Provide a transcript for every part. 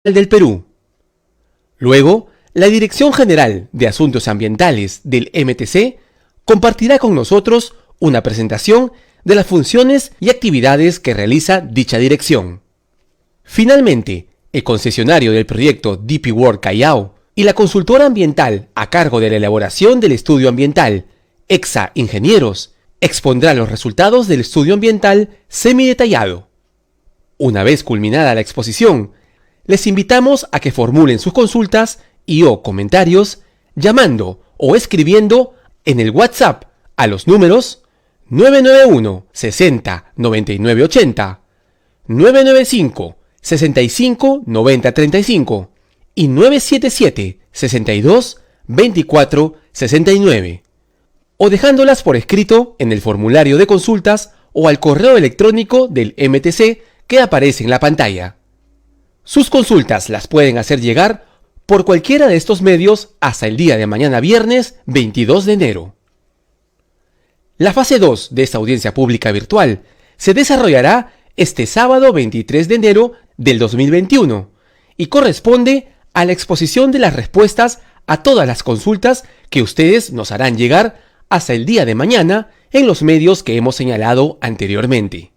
del Perú. Luego, la Dirección General de Asuntos Ambientales del MTC compartirá con nosotros una presentación de las funciones y actividades que realiza dicha dirección. Finalmente, el concesionario del proyecto DP World Callao y la consultora ambiental a cargo de la elaboración del estudio ambiental, EXA Ingenieros, expondrá los resultados del estudio ambiental semidetallado. Una vez culminada la exposición, les invitamos a que formulen sus consultas y/o comentarios llamando o escribiendo en el WhatsApp a los números 991 60 99 80, 995 65 90 35 y 977 62 24 69, o dejándolas por escrito en el formulario de consultas o al correo electrónico del MTC que aparece en la pantalla. Sus consultas las pueden hacer llegar por cualquiera de estos medios hasta el día de mañana viernes 22 de enero. La fase 2 de esta audiencia pública virtual se desarrollará este sábado 23 de enero del 2021 y corresponde a la exposición de las respuestas a todas las consultas que ustedes nos harán llegar hasta el día de mañana en los medios que hemos señalado anteriormente.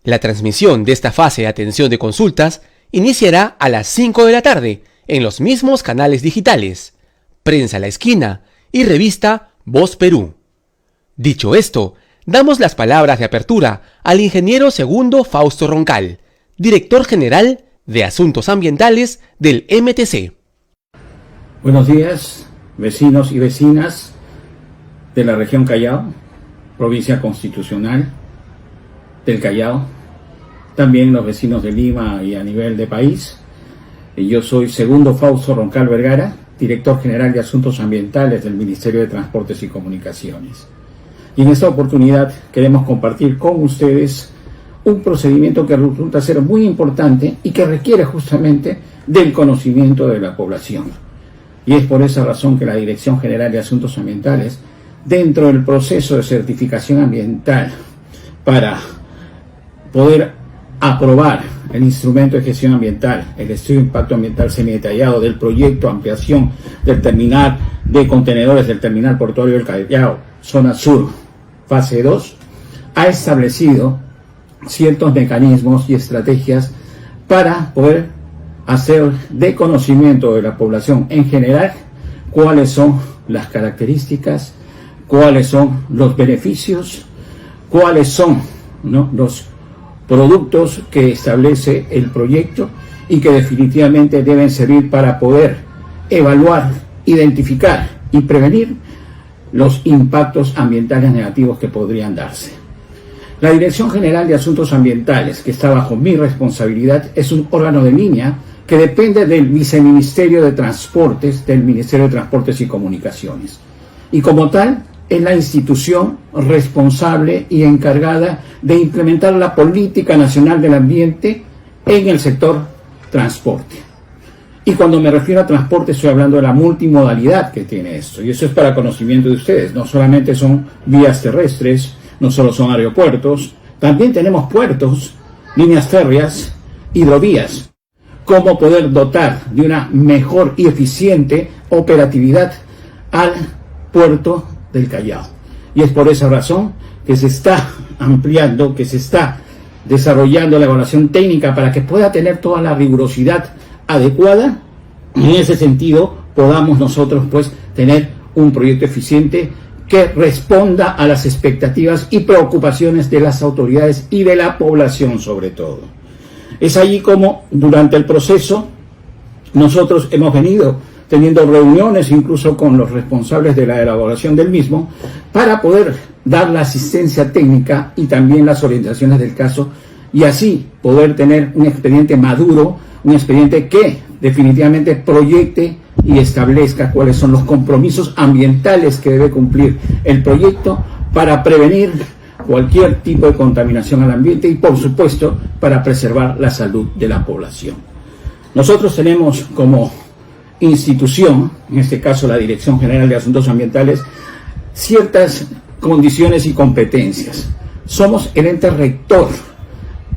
La transmisión de esta fase de atención de consultas iniciará a las 5 de la tarde en los mismos canales digitales, Prensa La Esquina y revista Voz Perú. Dicho esto, damos las palabras de apertura al ingeniero segundo Fausto Roncal, director general de Asuntos Ambientales del MTC. Buenos días, vecinos y vecinas de la región Callao, provincia constitucional del Callao, también los vecinos de Lima y a nivel de país. Yo soy segundo Fausto Roncal Vergara, director general de Asuntos Ambientales del Ministerio de Transportes y Comunicaciones. Y en esta oportunidad queremos compartir con ustedes un procedimiento que resulta ser muy importante y que requiere justamente del conocimiento de la población. Y es por esa razón que la Dirección General de Asuntos Ambientales, dentro del proceso de certificación ambiental para poder aprobar el instrumento de gestión ambiental, el estudio de impacto ambiental semidetallado del proyecto ampliación del terminal de contenedores del terminal portuario del Callao, zona sur, fase 2, ha establecido ciertos mecanismos y estrategias para poder hacer de conocimiento de la población en general cuáles son las características, cuáles son los beneficios, cuáles son, ¿no?, los productos que establece el proyecto y que definitivamente deben servir para poder evaluar, identificar y prevenir los impactos ambientales negativos que podrían darse. La Dirección General de Asuntos Ambientales, que está bajo mi responsabilidad, es un órgano de línea que depende del Viceministerio de Transportes, del Ministerio de Transportes y Comunicaciones. Y como tal, es la institución responsable y encargada de implementar la política nacional del ambiente en el sector transporte. Y cuando me refiero a transporte estoy hablando de la multimodalidad que tiene esto, y eso es para conocimiento de ustedes. No solamente son vías terrestres, no solo son aeropuertos, también tenemos puertos, líneas férreas, hidrovías. Cómo poder dotar de una mejor y eficiente operatividad al puerto del Callao. Y es por esa razón que se está ampliando, que se está desarrollando la evaluación técnica para que pueda tener toda la rigurosidad adecuada. Y en ese sentido podamos nosotros pues tener un proyecto eficiente que responda a las expectativas y preocupaciones de las autoridades y de la población sobre todo. Es allí como durante el proceso nosotros hemos venido teniendo reuniones incluso con los responsables de la elaboración del mismo para poder dar la asistencia técnica y también las orientaciones del caso y así poder tener un expediente maduro, un expediente que definitivamente proyecte y establezca cuáles son los compromisos ambientales que debe cumplir el proyecto para prevenir cualquier tipo de contaminación al ambiente y por supuesto para preservar la salud de la población. Nosotros tenemos como institución, en este caso la Dirección General de Asuntos Ambientales, ciertas condiciones y competencias. Somos el ente rector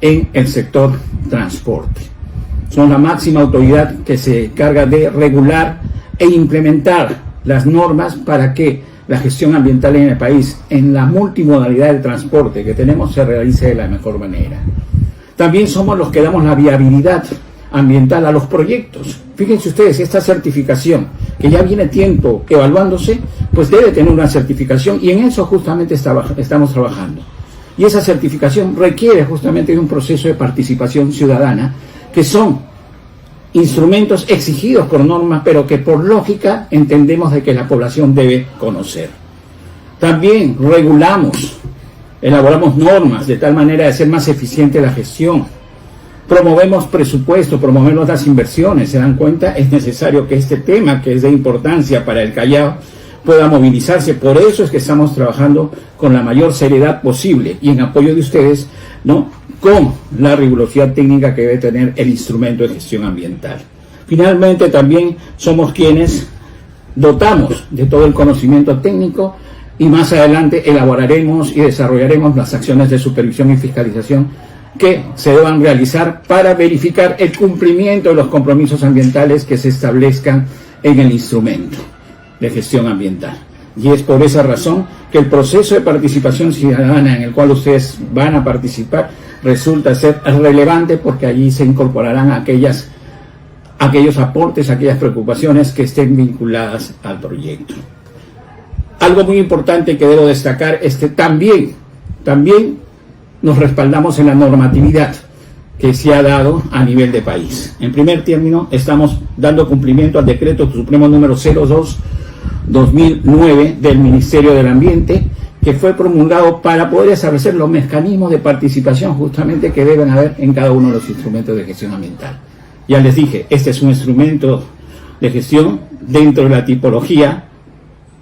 en el sector transporte. son la máxima autoridad que se encarga de regular e implementar las normas para que la gestión ambiental en el país, en la multimodalidad de transporte que tenemos, se realice de la mejor manera. También somos los que damos la viabilidad ambiental a los proyectos. Fíjense ustedes, esta certificación, que ya viene tiempo evaluándose, pues debe tener una certificación, y en eso justamente estamos trabajando. Y esa certificación requiere justamente de un proceso de participación ciudadana, que son instrumentos exigidos por norma, pero que por lógica entendemos de que la población debe conocer. También regulamos, elaboramos normas de tal manera de hacer más eficiente la gestión. Promovemos presupuesto, promovemos las inversiones. ¿Se dan cuenta? Es necesario que este tema, que es de importancia para el Callao, pueda movilizarse. Por eso es que estamos trabajando con la mayor seriedad posible y en apoyo de ustedes, ¿no?, con la rigurosidad técnica que debe tener el instrumento de gestión ambiental. Finalmente, también somos quienes dotamos de todo el conocimiento técnico, y más adelante elaboraremos y desarrollaremos las acciones de supervisión y fiscalización que se deban realizar para verificar el cumplimiento de los compromisos ambientales que se establezcan en el instrumento de gestión ambiental. Y es por esa razón que el proceso de participación ciudadana en el cual ustedes van a participar resulta ser relevante, porque allí se incorporarán aquellos aportes, aquellas preocupaciones que estén vinculadas al proyecto. Algo muy importante que debo destacar es que también nos respaldamos en la normatividad que se ha dado a nivel de país. En primer término, estamos dando cumplimiento al decreto supremo número 02/2009 del Ministerio del Ambiente, que fue promulgado para poder establecer los mecanismos de participación justamente que deben haber en cada uno de los instrumentos de gestión ambiental. Ya les dije, este es un instrumento de gestión dentro de la tipología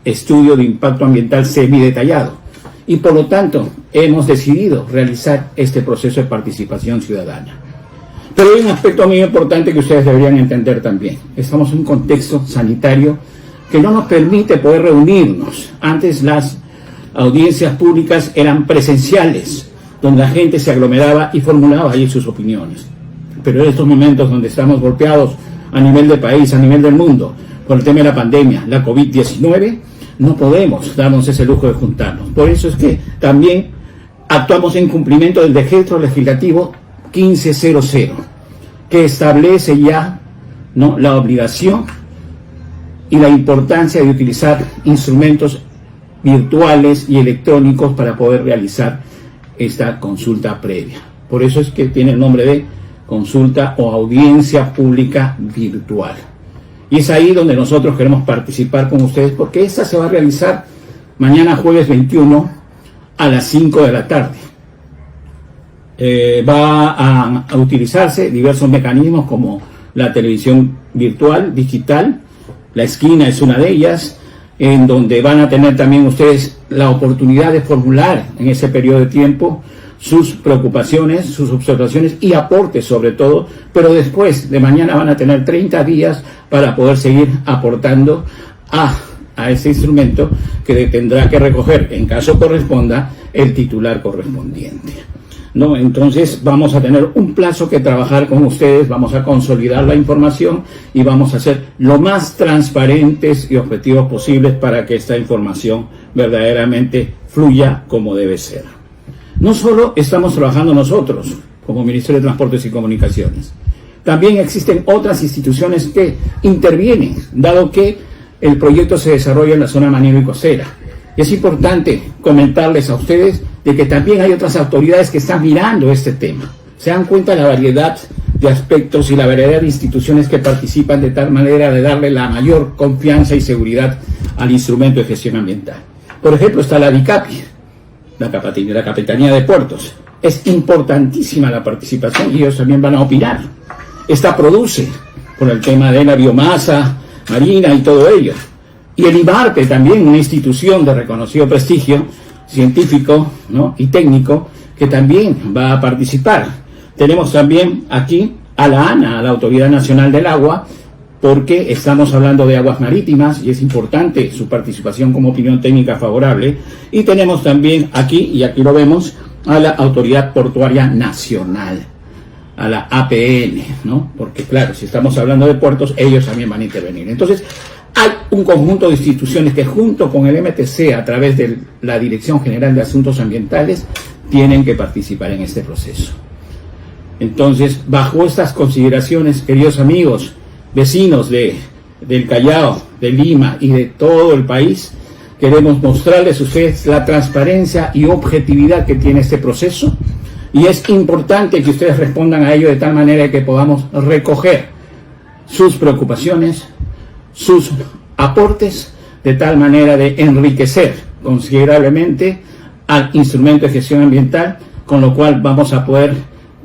estudio de impacto ambiental semidetallado, y por lo tanto hemos decidido realizar este proceso de participación ciudadana. Pero hay un aspecto muy importante que ustedes deberían entender también. Estamos en un contexto sanitario que no nos permite poder reunirnos. Antes las audiencias públicas eran presenciales, donde la gente se aglomeraba y formulaba allí sus opiniones. Pero en estos momentos donde estamos golpeados a nivel de país, a nivel del mundo, por el tema de la pandemia, la COVID-19, no podemos darnos ese lujo de juntarnos. Por eso es que también actuamos en cumplimiento del decreto legislativo 1500, que establece ya, ¿no?, la obligación y la importancia de utilizar instrumentos virtuales y electrónicos para poder realizar esta consulta previa. Por eso es que tiene el nombre de consulta o audiencia pública virtual. Y es ahí donde nosotros queremos participar con ustedes, porque esta se va a realizar mañana jueves 21 a las 5 de la tarde. Va a utilizarse diversos mecanismos como la televisión virtual, digital. La esquina es una de ellas, en donde van a tener también ustedes la oportunidad de formular en ese periodo de tiempo sus preocupaciones, sus observaciones y aportes sobre todo, pero después de mañana van a tener 30 días para poder seguir aportando a ese instrumento que tendrá que recoger, en caso corresponda, el titular correspondiente, ¿no? Entonces vamos a tener un plazo que trabajar con ustedes, vamos a consolidar la información y vamos a ser lo más transparentes y objetivos posibles para que esta información verdaderamente fluya como debe ser. No solo estamos trabajando nosotros como Ministerio de Transportes y Comunicaciones, también existen otras instituciones que intervienen, dado que el proyecto se desarrolla en la zona Manilo y Cosera. Y es importante comentarles a ustedes de que también hay otras autoridades que están mirando este tema. Se dan cuenta de la variedad de aspectos y la variedad de instituciones que participan, de tal manera de darle la mayor confianza y seguridad al instrumento de gestión ambiental. Por ejemplo, está la DICAPI, la Capitanía de Puertos. Es importantísima la participación y ellos también van a opinar. Esta produce por el tema de la biomasa marina y todo ello. Y el IBARPE también, una institución de reconocido prestigio científico, ¿no?, y técnico, que también va a participar. Tenemos también aquí a la ANA, a la Autoridad Nacional del Agua, porque estamos hablando de aguas marítimas y es importante su participación como opinión técnica favorable. Y tenemos también aquí, y aquí lo vemos, a la Autoridad Portuaria Nacional. a la APN, ¿no? Porque claro, si estamos hablando de puertos, ellos también van a intervenir. Entonces, hay un conjunto de instituciones que junto con el MTC, a través de la Dirección General de Asuntos Ambientales, tienen que participar en este proceso. Entonces, bajo estas consideraciones, queridos amigos, vecinos del Callao, de Lima y de todo el país, queremos mostrarles a ustedes la transparencia y objetividad que tiene este proceso, y es importante que ustedes respondan a ello de tal manera que podamos recoger sus preocupaciones, sus aportes, de tal manera de enriquecer considerablemente al instrumento de gestión ambiental, con lo cual vamos a poder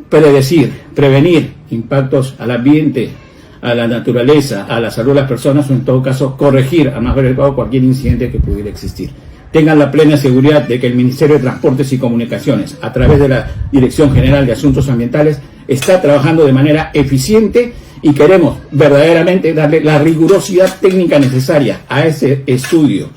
predecir, prevenir impactos al ambiente, a la naturaleza, a la salud de las personas, o en todo caso corregir a más breve plazo cualquier incidente que pudiera existir. Tengan la plena seguridad de que el Ministerio de Transportes y Comunicaciones, a través de la Dirección General de Asuntos Ambientales, está trabajando de manera eficiente, y queremos verdaderamente darle la rigurosidad técnica necesaria a ese estudio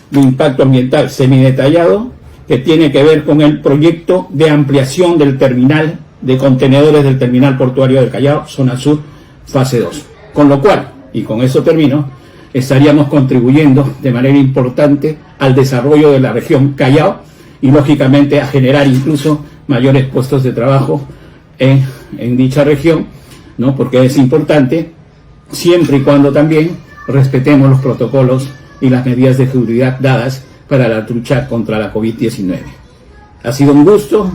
de impacto ambiental semidetallado que tiene que ver con el proyecto de ampliación del terminal de contenedores del terminal portuario del Callao, zona sur, fase 2. Con lo cual, y con eso termino, estaríamos contribuyendo de manera importante al desarrollo de la región Callao y lógicamente a generar incluso mayores puestos de trabajo en dicha región, ¿no? Porque es importante, siempre y cuando también respetemos los protocolos y las medidas de seguridad dadas para la lucha contra la COVID-19. Ha sido un gusto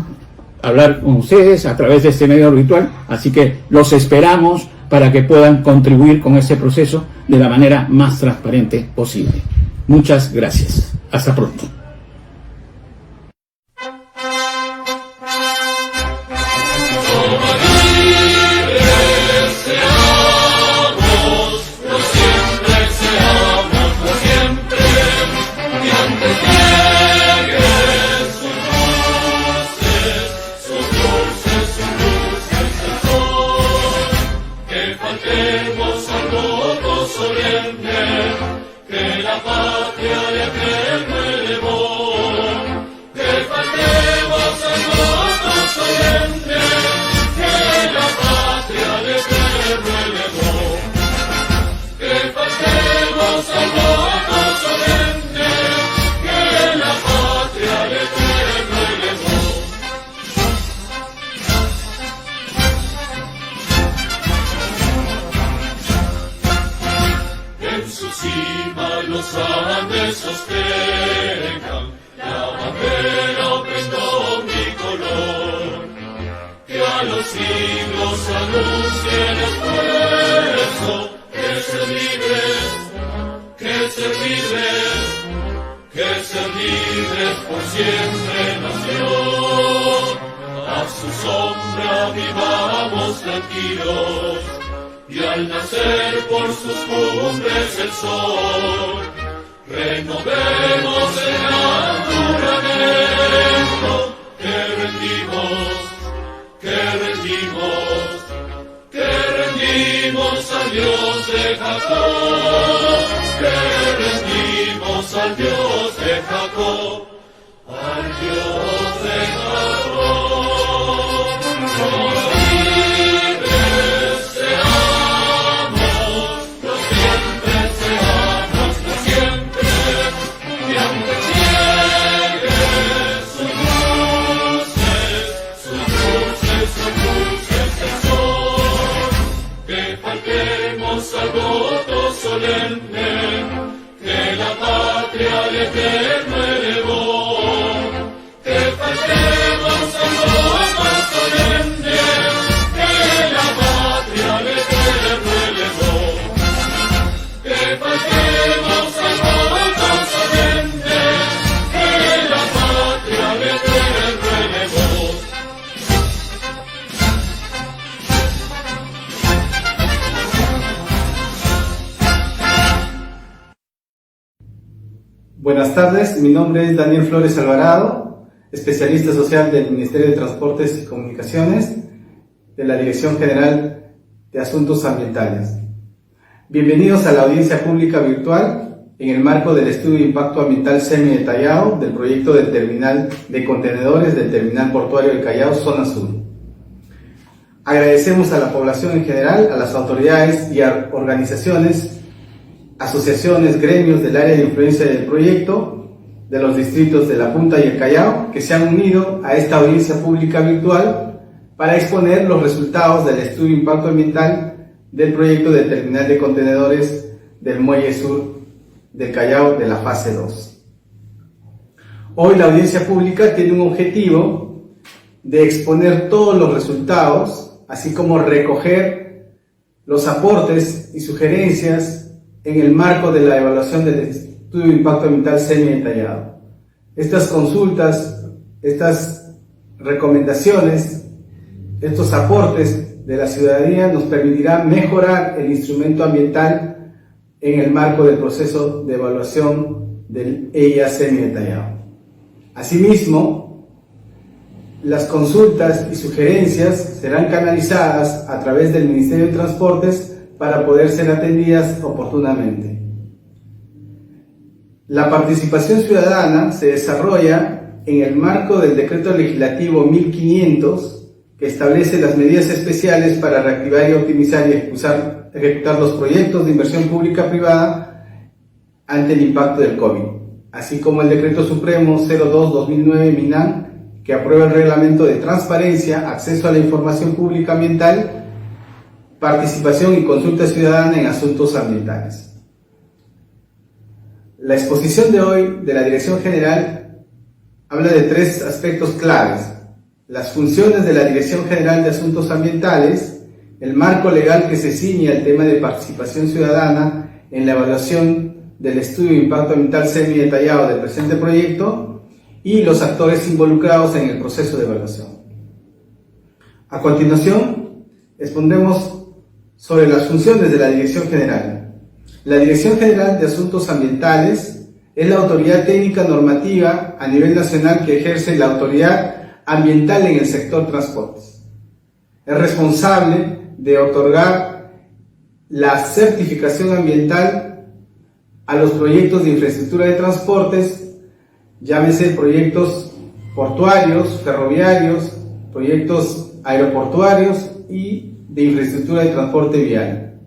hablar con ustedes a través de este medio virtual, así que los esperamos para que puedan contribuir con este proceso de la manera más transparente posible. Muchas gracias. Hasta pronto. Y al nacer por sus cumbres el sol, renovemos el juramento que rendimos al Dios de Jacob, que rendimos al Dios de Jacob, al Dios de Jacob. Al voto solemne que la patria al eterno elevó, que faltemos al voto solemne que la patria al eterno elevó, que faltemos al voto solemne que la patria al eterno elevó. Buenas tardes, mi nombre es Daniel Flores Alvarado, especialista social del Ministerio de Transportes y Comunicaciones, de la Dirección General de Asuntos Ambientales. Bienvenidos a la audiencia pública virtual en el marco del estudio de impacto ambiental semidetallado del proyecto del terminal de contenedores del terminal portuario del Callao, zona sur. Agradecemos a la población en general, a las autoridades y a organizaciones, asociaciones, gremios del área de influencia del proyecto, de los distritos de La Punta y el Callao, que se han unido a esta audiencia pública virtual para exponer los resultados del estudio de impacto ambiental del proyecto de terminal de contenedores del Muelle Sur del Callao de la fase 2. Hoy la audiencia pública tiene un objetivo de exponer todos los resultados, así como recoger los aportes y sugerencias en el marco de la evaluación del estudio de impacto ambiental semi-detallado. Estas consultas, estas recomendaciones, estos aportes de la ciudadanía nos permitirán mejorar el instrumento ambiental en el marco del proceso de evaluación del EIA semi-detallado. Asimismo, las consultas y sugerencias serán canalizadas a través del Ministerio de Transportes para poder ser atendidas oportunamente. La participación ciudadana se desarrolla en el marco del Decreto Legislativo 1500, que establece las medidas especiales para reactivar y optimizar y ejecutar los proyectos de inversión pública-privada ante el impacto del COVID, así como el Decreto Supremo 02/2009 MINAM, que aprueba el reglamento de transparencia, acceso a la información pública ambiental, participación y consulta ciudadana en asuntos ambientales. La exposición de hoy de la Dirección General habla de tres aspectos claves: las funciones de la Dirección General de Asuntos Ambientales, el marco legal que se ciñe al tema de participación ciudadana en la evaluación del estudio de impacto ambiental semi-detallado del presente proyecto, y los actores involucrados en el proceso de evaluación. A continuación, expondremos sobre las funciones de la Dirección General. La Dirección General de Asuntos Ambientales es la autoridad técnica normativa a nivel nacional que ejerce la autoridad ambiental en el sector transportes. Es responsable de otorgar la certificación ambiental a los proyectos de infraestructura de transportes, llámese proyectos portuarios, ferroviarios, proyectos aeroportuarios y de infraestructura de transporte vial.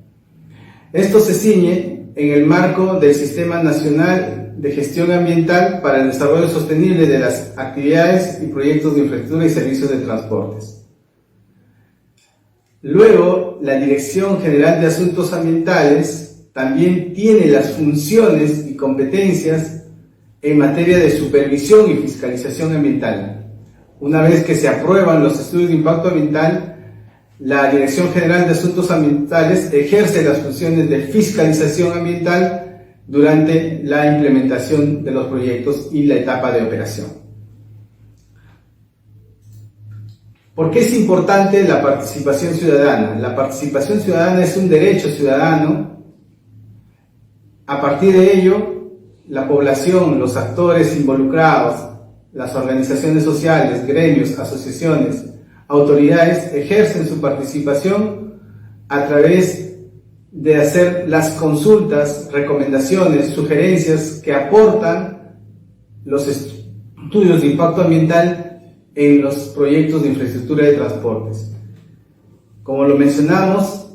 Esto se ciñe en el marco del Sistema Nacional de Gestión Ambiental para el Desarrollo Sostenible de las actividades y proyectos de infraestructura y servicios de transportes. Luego, la Dirección General de Asuntos Ambientales también tiene las funciones y competencias en materia de supervisión y fiscalización ambiental. Una vez que se aprueban los estudios de impacto ambiental, la Dirección General de Asuntos Ambientales ejerce las funciones de fiscalización ambiental durante la implementación de los proyectos y la etapa de operación. ¿Por qué es importante la participación ciudadana? La participación ciudadana es un derecho ciudadano. A partir de ello, la población, los actores involucrados, las organizaciones sociales, gremios, asociaciones, autoridades ejercen su participación a través de hacer las consultas, recomendaciones, sugerencias que aportan los estudios de impacto ambiental en los proyectos de infraestructura de transportes. Como lo mencionamos,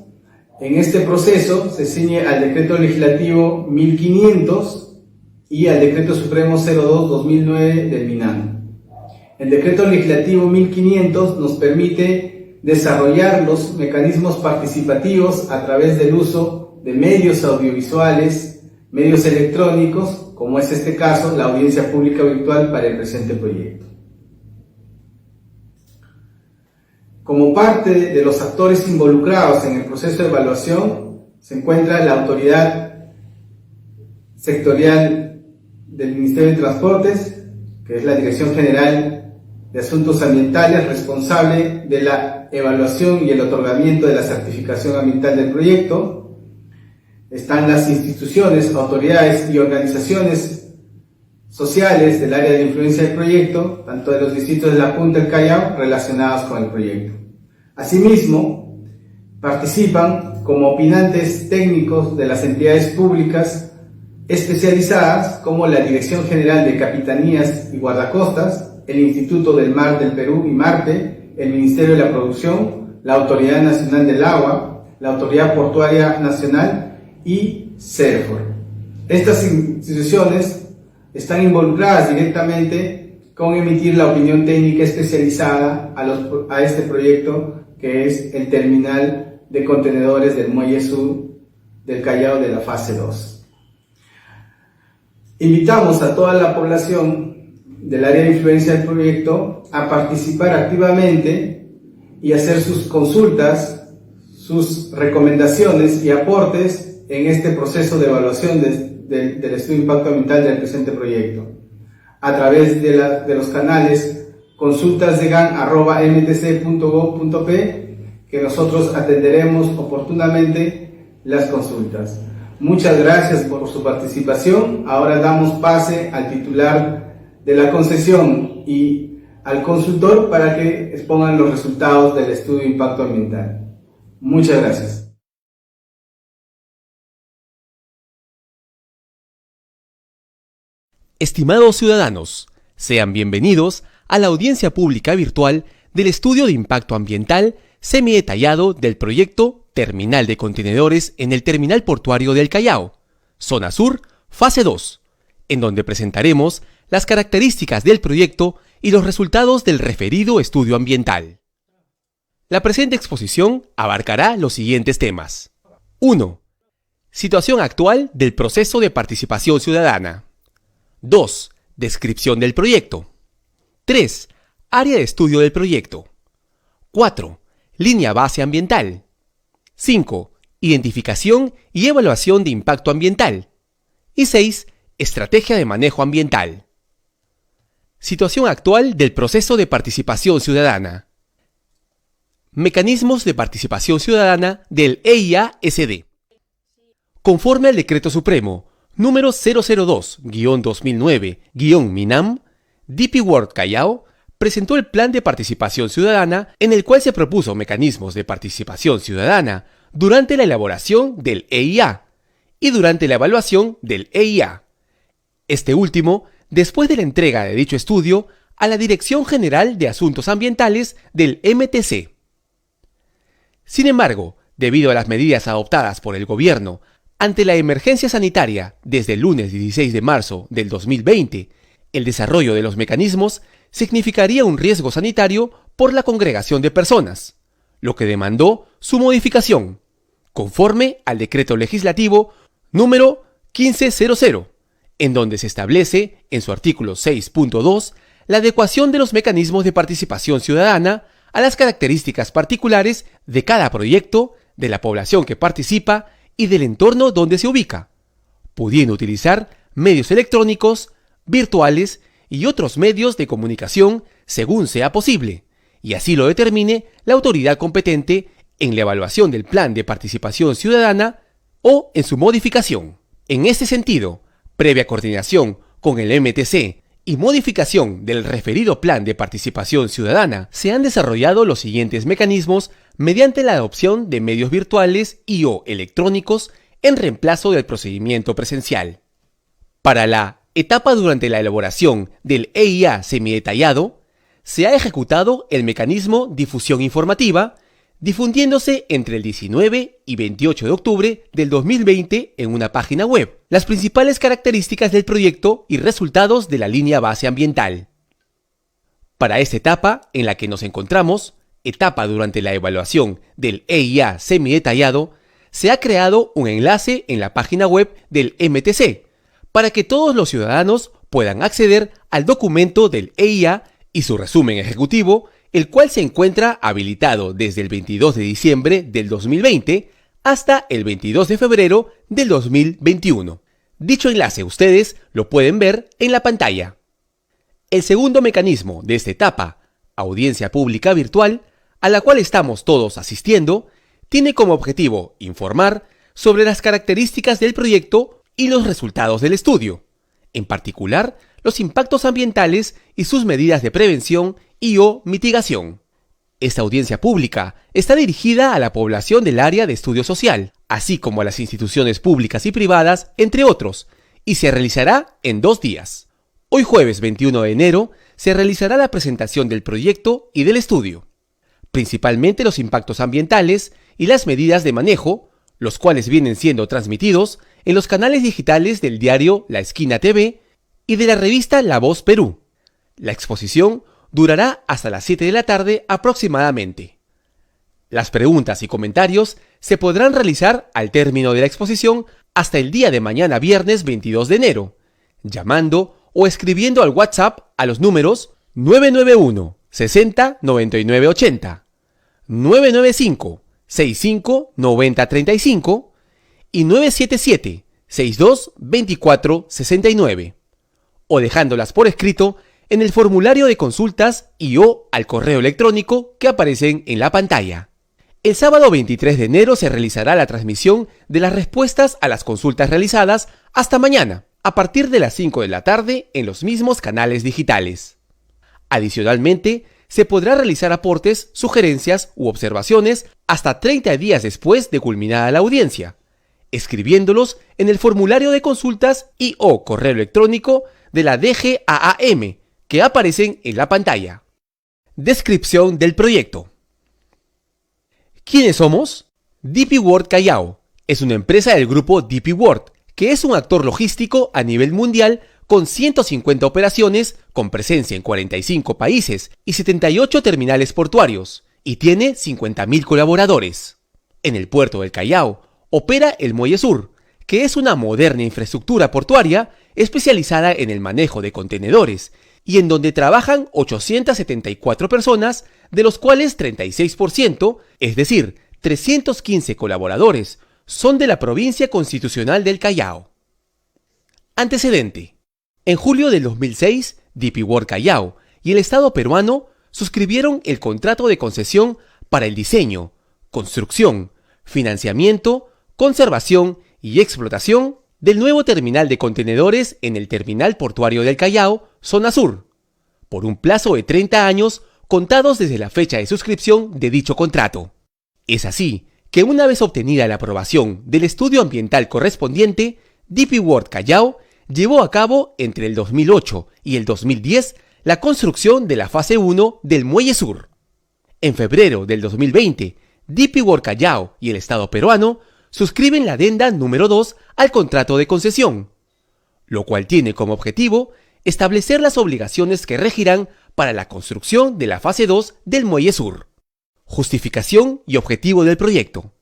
en este proceso se ciñe al Decreto Legislativo 1500 y al Decreto Supremo 02/2009 del MINAM. El Decreto Legislativo 1500 nos permite desarrollar los mecanismos participativos a través del uso de medios audiovisuales, medios electrónicos, como es este caso, la audiencia pública virtual para el presente proyecto. Como parte de los actores involucrados en el proceso de evaluación, se encuentra la autoridad sectorial del Ministerio de Transportes, que es la Dirección General de Asuntos Ambientales, responsable de la evaluación y el otorgamiento de la certificación ambiental del proyecto. Están las instituciones, autoridades y organizaciones sociales del área de influencia del proyecto, tanto de los distritos de La Punta y el Callao, relacionados con el proyecto. Asimismo, participan como opinantes técnicos de las entidades públicas especializadas como la Dirección General de Capitanías y Guardacostas, el Instituto del Mar del Perú y MARPE, el Ministerio de la Producción, la Autoridad Nacional del Agua, la Autoridad Portuaria Nacional y CERFOR. Estas instituciones están involucradas directamente con emitir la opinión técnica especializada a este proyecto, que es el terminal de contenedores del Muelle Sur del Callao de la fase 2. Invitamos a toda la población del área de influencia del proyecto a participar activamente y hacer sus consultas, sus recomendaciones y aportes en este proceso de evaluación del estudio de impacto ambiental del presente proyecto, a través de los canales consultasdegan@mtc.gov.p, que nosotros atenderemos oportunamente las consultas. Muchas gracias por su participación. Ahora damos pase al titular de la concesión y al consultor para que expongan los resultados del estudio de impacto ambiental. Muchas gracias. Estimados ciudadanos, sean bienvenidos a la audiencia pública virtual del estudio de impacto ambiental semidetallado del proyecto Terminal de Contenedores en el Terminal Portuario del Callao, Zona Sur, Fase 2, en donde presentaremos las características del proyecto y los resultados del referido estudio ambiental. La presente exposición abarcará los siguientes temas. 1. Situación actual del proceso de participación ciudadana. 2. Descripción del proyecto. 3. Área de estudio del proyecto. 4. Línea base ambiental. 5. Identificación y evaluación de impacto ambiental. Y 6. Estrategia de manejo ambiental. Situación actual del proceso de participación ciudadana. Mecanismos de participación ciudadana del EIA-SD. Conforme al Decreto Supremo número 002-2009-MINAM, DP World Callao presentó el Plan de Participación Ciudadana, en el cual se propuso mecanismos de participación ciudadana durante la elaboración del EIA y durante la evaluación del EIA. Este último, después de la entrega de dicho estudio a la Dirección General de Asuntos Ambientales del MTC. Sin embargo, debido a las medidas adoptadas por el gobierno ante la emergencia sanitaria desde el lunes 16 de marzo del 2020, el desarrollo de los mecanismos significaría un riesgo sanitario por la congregación de personas, lo que demandó su modificación, conforme al Decreto Legislativo número 1500, en donde se establece, en su artículo 6.2, la adecuación de los mecanismos de participación ciudadana a las características particulares de cada proyecto, de la población que participa y del entorno donde se ubica, pudiendo utilizar medios electrónicos, virtuales y otros medios de comunicación según sea posible, y así lo determine la autoridad competente en la evaluación del plan de participación ciudadana o en su modificación. En este sentido, previa coordinación con el MTC y modificación del referido plan de participación ciudadana, se han desarrollado los siguientes mecanismos mediante la adopción de medios virtuales y/o electrónicos en reemplazo del procedimiento presencial. Para la etapa durante la elaboración del EIA semidetallado, se ha ejecutado el mecanismo difusión informativa, difundiéndose entre el 19 y 28 de octubre del 2020 en una página web, las principales características del proyecto y resultados de la línea base ambiental. Para esta etapa en la que nos encontramos, etapa durante la evaluación del EIA semidetallado, se ha creado un enlace en la página web del MTC para que todos los ciudadanos puedan acceder al documento del EIA y su resumen ejecutivo, el cual se encuentra habilitado desde el 22 de diciembre del 2020 hasta el 22 de febrero del 2021. Dicho enlace ustedes lo pueden ver en la pantalla. El segundo mecanismo de esta etapa, audiencia pública virtual, a la cual estamos todos asistiendo, tiene como objetivo informar sobre las características del proyecto y los resultados del estudio, en particular los impactos ambientales y sus medidas de prevención y/o mitigación. Esta audiencia pública está dirigida a la población del área de estudio social, así como a las instituciones públicas y privadas, entre otros, y se realizará en 2 días. Hoy jueves 21 de enero se realizará la presentación del proyecto y del estudio. principalmente los impactos ambientales y las medidas de manejo, los cuales vienen siendo transmitidos en los canales digitales del diario La Esquina TV y de la revista La Voz Perú. La exposición durará hasta las 7 de la tarde aproximadamente. Las preguntas y comentarios se podrán realizar al término de la exposición hasta el día de mañana viernes 22 de enero, llamando o escribiendo al WhatsApp a los números 991 60 99 80, 995 65 90 35 y 977 62 24 69, o dejándolas por escrito en el formulario de consultas y o al correo electrónico que aparecen en la pantalla. El sábado 23 de enero se realizará la transmisión de las respuestas a las consultas realizadas hasta mañana, a partir de las 5 de la tarde en los mismos canales digitales. Adicionalmente, se podrá realizar aportes, sugerencias u observaciones hasta 30 días después de culminada la audiencia, escribiéndolos en el formulario de consultas y o correo electrónico de la DGAAM que aparecen en la pantalla. Descripción del proyecto. ¿Quiénes somos? DP World Callao es una empresa del grupo DP World, que es un actor logístico a nivel mundial con 150 operaciones, con presencia en 45 países y 78 terminales portuarios, y tiene 50.000 colaboradores. En el puerto del Callao opera el Muelle Sur, que es una moderna infraestructura portuaria especializada en el manejo de contenedores, y en donde trabajan 874 personas, de los cuales 36%, es decir, 315 colaboradores, son de la provincia constitucional del Callao. Antecedente. En julio del 2006, DP World Callao y el Estado peruano suscribieron el contrato de concesión para el diseño, construcción, financiamiento, conservación y explotación del nuevo terminal de contenedores en el terminal portuario del Callao, zona sur, por un plazo de 30 años contados desde la fecha de suscripción de dicho contrato. Es así que una vez obtenida la aprobación del estudio ambiental correspondiente, DP World Callao llevó a cabo entre el 2008 y el 2010 la construcción de la fase 1 del Muelle Sur. En febrero del 2020, DP World Callao y el Estado peruano suscriben la adenda número 2 al contrato de concesión, lo cual tiene como objetivo establecer las obligaciones que regirán para la construcción de la fase 2 del Muelle Sur. Justificación y objetivo del proyecto.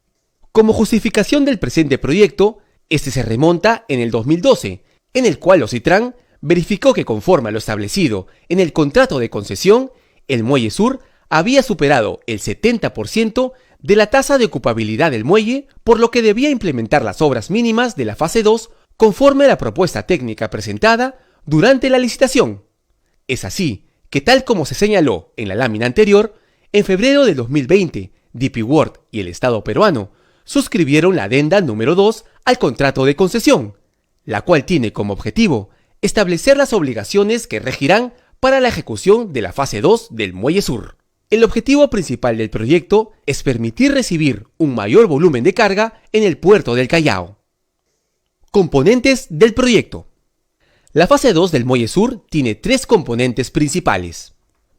Como justificación del presente proyecto, este se remonta en el 2012, en el cual Ocitran verificó que conforme a lo establecido en el contrato de concesión, el Muelle Sur había superado el 70% de la tasa de ocupabilidad del muelle, por lo que debía implementar las obras mínimas de la fase 2 conforme a la propuesta técnica presentada durante la licitación. Es así que, tal como se señaló en la lámina anterior, en febrero del 2020, DP World y el Estado peruano suscribieron la adenda número 2 al contrato de concesión, la cual tiene como objetivo establecer las obligaciones que regirán para la ejecución de la fase 2 del Muelle Sur. El objetivo principal del proyecto es permitir recibir un mayor volumen de carga en el puerto del Callao. Componentes del proyecto. La fase 2 del Muelle Sur tiene 3 componentes principales: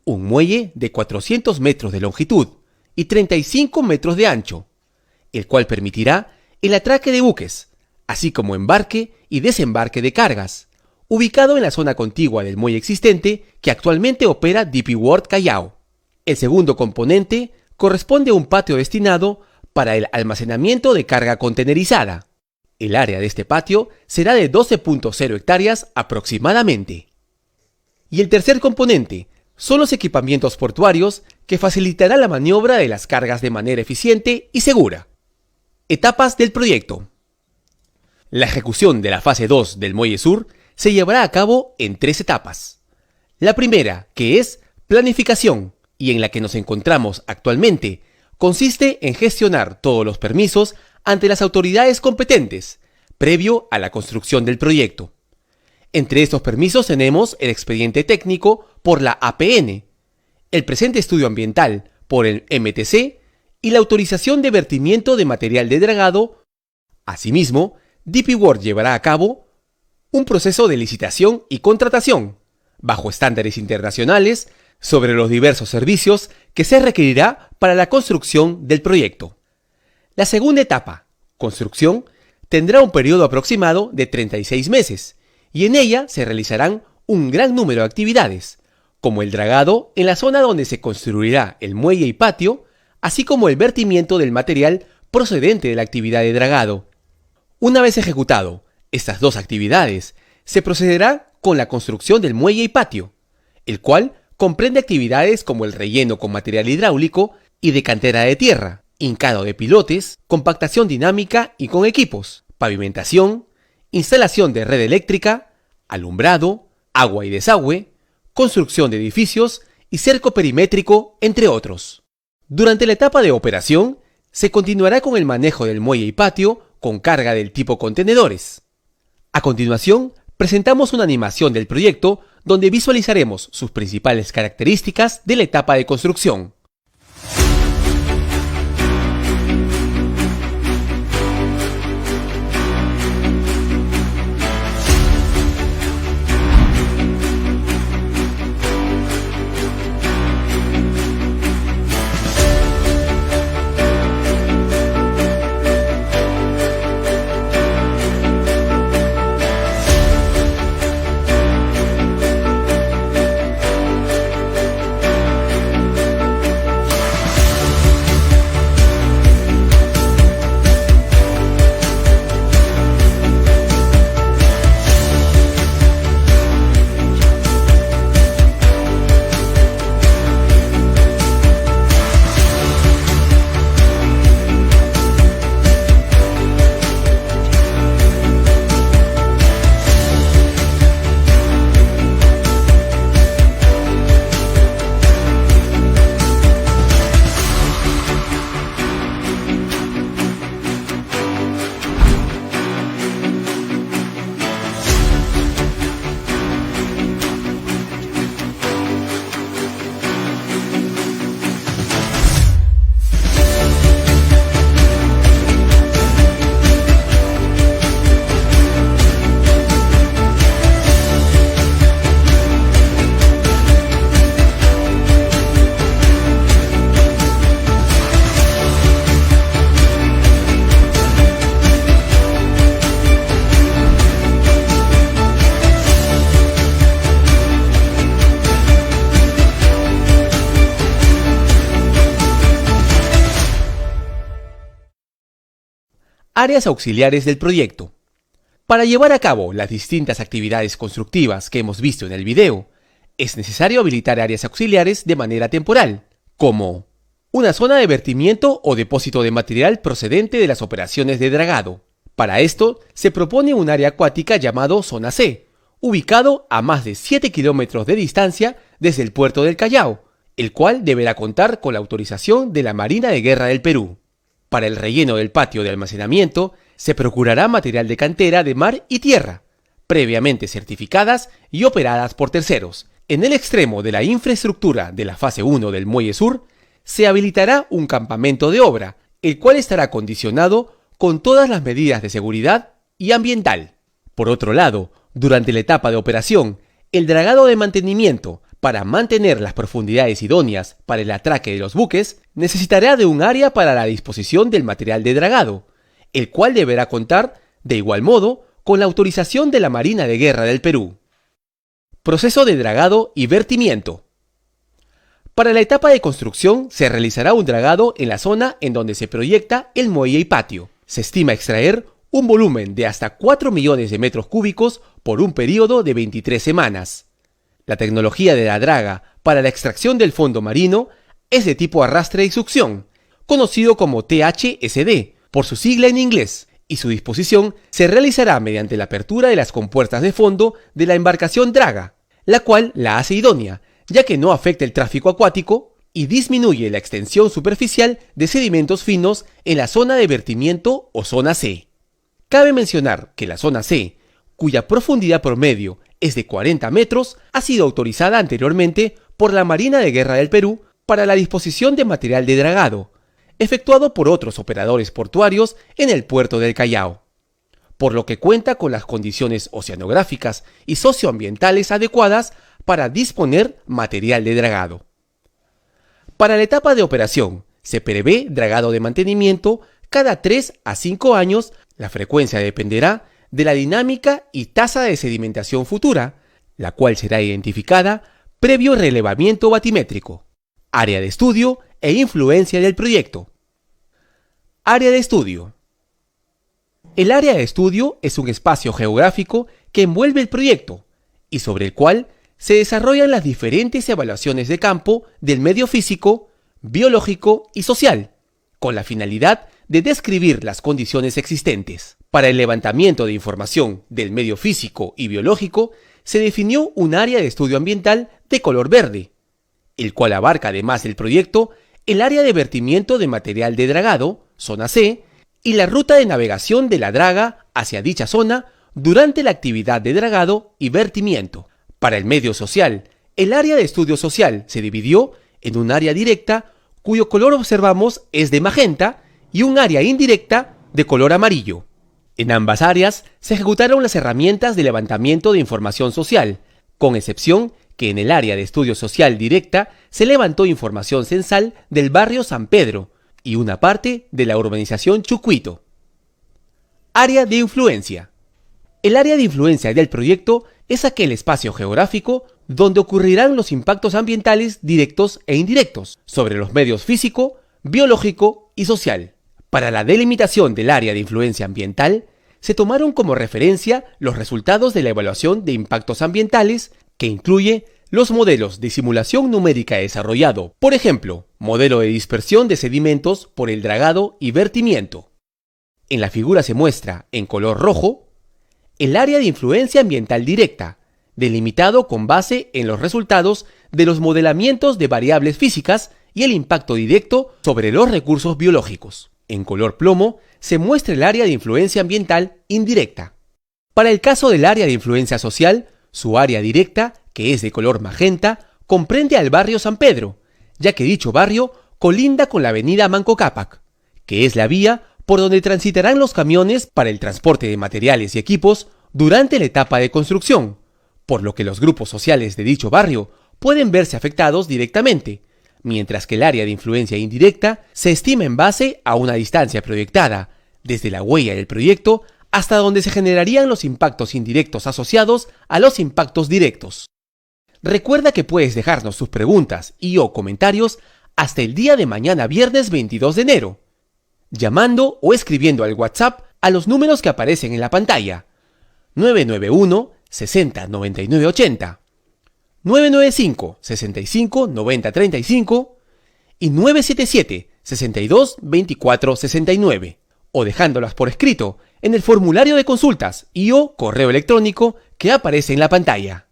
un muelle de 400 metros de longitud y 35 metros de ancho, el cual permitirá el atraque de buques, así como embarque y desembarque de cargas, ubicado en la zona contigua del muelle existente que actualmente opera DP World Callao. El segundo componente corresponde a un patio destinado para el almacenamiento de carga contenerizada. El área de este patio será de 12.0 hectáreas aproximadamente. Y el tercer componente son los equipamientos portuarios que facilitarán la maniobra de las cargas de manera eficiente y segura. Etapas del proyecto. La ejecución de la fase 2 del Muelle Sur se llevará a cabo en 3 etapas. La primera, que es planificación, y en la que nos encontramos actualmente, consiste en gestionar todos los permisos ante las autoridades competentes, previo a la construcción del proyecto. Entre estos permisos tenemos el expediente técnico por la APN, el presente estudio ambiental por el MTC y la autorización de vertimiento de material de dragado. Asimismo, DP World llevará a cabo un proceso de licitación y contratación, bajo estándares internacionales, sobre los diversos servicios que se requerirá para la construcción del proyecto. La segunda etapa, construcción, tendrá un periodo aproximado de 36 meses y en ella se realizarán un gran número de actividades, como el dragado en la zona donde se construirá el muelle y patio, así como el vertimiento del material procedente de la actividad de dragado. Una vez ejecutado estas dos actividades, se procederá con la construcción del muelle y patio, el cual comprende actividades como el relleno con material hidráulico y de cantera de tierra, hincado de pilotes, compactación dinámica y con equipos, pavimentación, instalación de red eléctrica, alumbrado, agua y desagüe, construcción de edificios y cerco perimétrico, entre otros. Durante la etapa de operación, se continuará con el manejo del muelle y patio con carga del tipo contenedores. A continuación, presentamos una animación del proyecto donde visualizaremos sus principales características de la etapa de construcción. Áreas auxiliares del proyecto. Para llevar a cabo las distintas actividades constructivas que hemos visto en el video, es necesario habilitar áreas auxiliares de manera temporal, como una zona de vertimiento o depósito de material procedente de las operaciones de dragado. Para esto, se propone un área acuática llamado Zona C, ubicado a más de 7 kilómetros de distancia desde el puerto del Callao, el cual deberá contar con la autorización de la Marina de Guerra del Perú. Para el relleno del patio de almacenamiento, se procurará material de cantera de mar y tierra, previamente certificadas y operadas por terceros. En el extremo de la infraestructura de la fase 1 del Muelle Sur, se habilitará un campamento de obra, el cual estará acondicionado con todas las medidas de seguridad y ambiental. Por otro lado, durante la etapa de operación, el dragado de mantenimiento, para mantener las profundidades idóneas para el atraque de los buques, necesitará de un área para la disposición del material de dragado, el cual deberá contar, de igual modo, con la autorización de la Marina de Guerra del Perú. Proceso de dragado y vertimiento. Para la etapa de construcción se realizará un dragado en la zona en donde se proyecta el muelle y patio. Se estima extraer un volumen de hasta 4 millones de metros cúbicos por un periodo de 23 semanas. La tecnología de la draga para la extracción del fondo marino es de tipo arrastre y succión, conocido como THSD, por su sigla en inglés, y su disposición se realizará mediante la apertura de las compuertas de fondo de la embarcación draga, la cual la hace idónea, ya que no afecta el tráfico acuático y disminuye la extensión superficial de sedimentos finos en la zona de vertimiento o zona C. Cabe mencionar que la zona C, cuya profundidad promedio es de 40 metros, ha sido autorizada anteriormente por la Marina de Guerra del Perú para la disposición de material de dragado, efectuado por otros operadores portuarios en el puerto del Callao, por lo que cuenta con las condiciones oceanográficas y socioambientales adecuadas para disponer material de dragado. Para la etapa de operación, se prevé dragado de mantenimiento cada 3 a 5 años. La frecuencia dependerá de la dinámica y tasa de sedimentación futura, la cual será identificada previo relevamiento batimétrico. Área de estudio e influencia del proyecto. Área de estudio. El área de estudio es un espacio geográfico que envuelve el proyecto y sobre el cual se desarrollan las diferentes evaluaciones de campo del medio físico, biológico y social, con la finalidad de describir las condiciones existentes. Para el levantamiento de información del medio físico y biológico, se definió un área de estudio ambiental de color verde, el cual abarca además del proyecto el área de vertimiento de material de dragado, zona C, y la ruta de navegación de la draga hacia dicha zona durante la actividad de dragado y vertimiento. Para el medio social, el área de estudio social se dividió en un área directa, cuyo color observamos es de magenta, y un área indirecta de color amarillo. En ambas áreas se ejecutaron las herramientas de levantamiento de información social, con excepción que en el área de estudio social directa se levantó información censal del barrio San Pedro y una parte de la urbanización Chucuito. Área de influencia. El área de influencia del proyecto es aquel espacio geográfico donde ocurrirán los impactos ambientales directos e indirectos sobre los medios físico, biológico y social. Para la delimitación del área de influencia ambiental, se tomaron como referencia los resultados de la evaluación de impactos ambientales, que incluye los modelos de simulación numérica desarrollado, por ejemplo, modelo de dispersión de sedimentos por el dragado y vertimiento. En la figura se muestra, en color rojo, el área de influencia ambiental directa, delimitado con base en los resultados de los modelamientos de variables físicas y el impacto directo sobre los recursos biológicos. En color plomo se muestra el área de influencia ambiental indirecta. Para el caso del área de influencia social, su área directa, que es de color magenta, comprende al barrio San Pedro, ya que dicho barrio colinda con la avenida Manco Cápac, que es la vía por donde transitarán los camiones para el transporte de materiales y equipos durante la etapa de construcción, por lo que los grupos sociales de dicho barrio pueden verse afectados directamente, mientras que el área de influencia indirecta se estima en base a una distancia proyectada, desde la huella del proyecto hasta donde se generarían los impactos indirectos asociados a los impactos directos. Recuerda que puedes dejarnos tus preguntas y/o comentarios hasta el día de mañana viernes 22 de enero, llamando o escribiendo al WhatsApp a los números que aparecen en la pantalla: 991 60 99 80, 995 65 90 35 y 977 62 24 69, o dejándolas por escrito en el formulario de consultas y/o correo electrónico que aparece en la pantalla.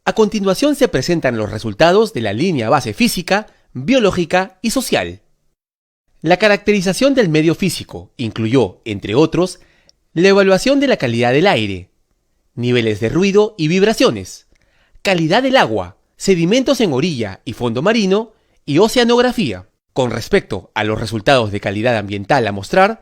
A continuación se presentan los resultados de la línea base física, biológica y social. La caracterización del medio físico incluyó, entre otros, la evaluación de la calidad del aire, niveles de ruido y vibraciones, calidad del agua, sedimentos en orilla y fondo marino y oceanografía. Con respecto a los resultados de calidad ambiental a mostrar,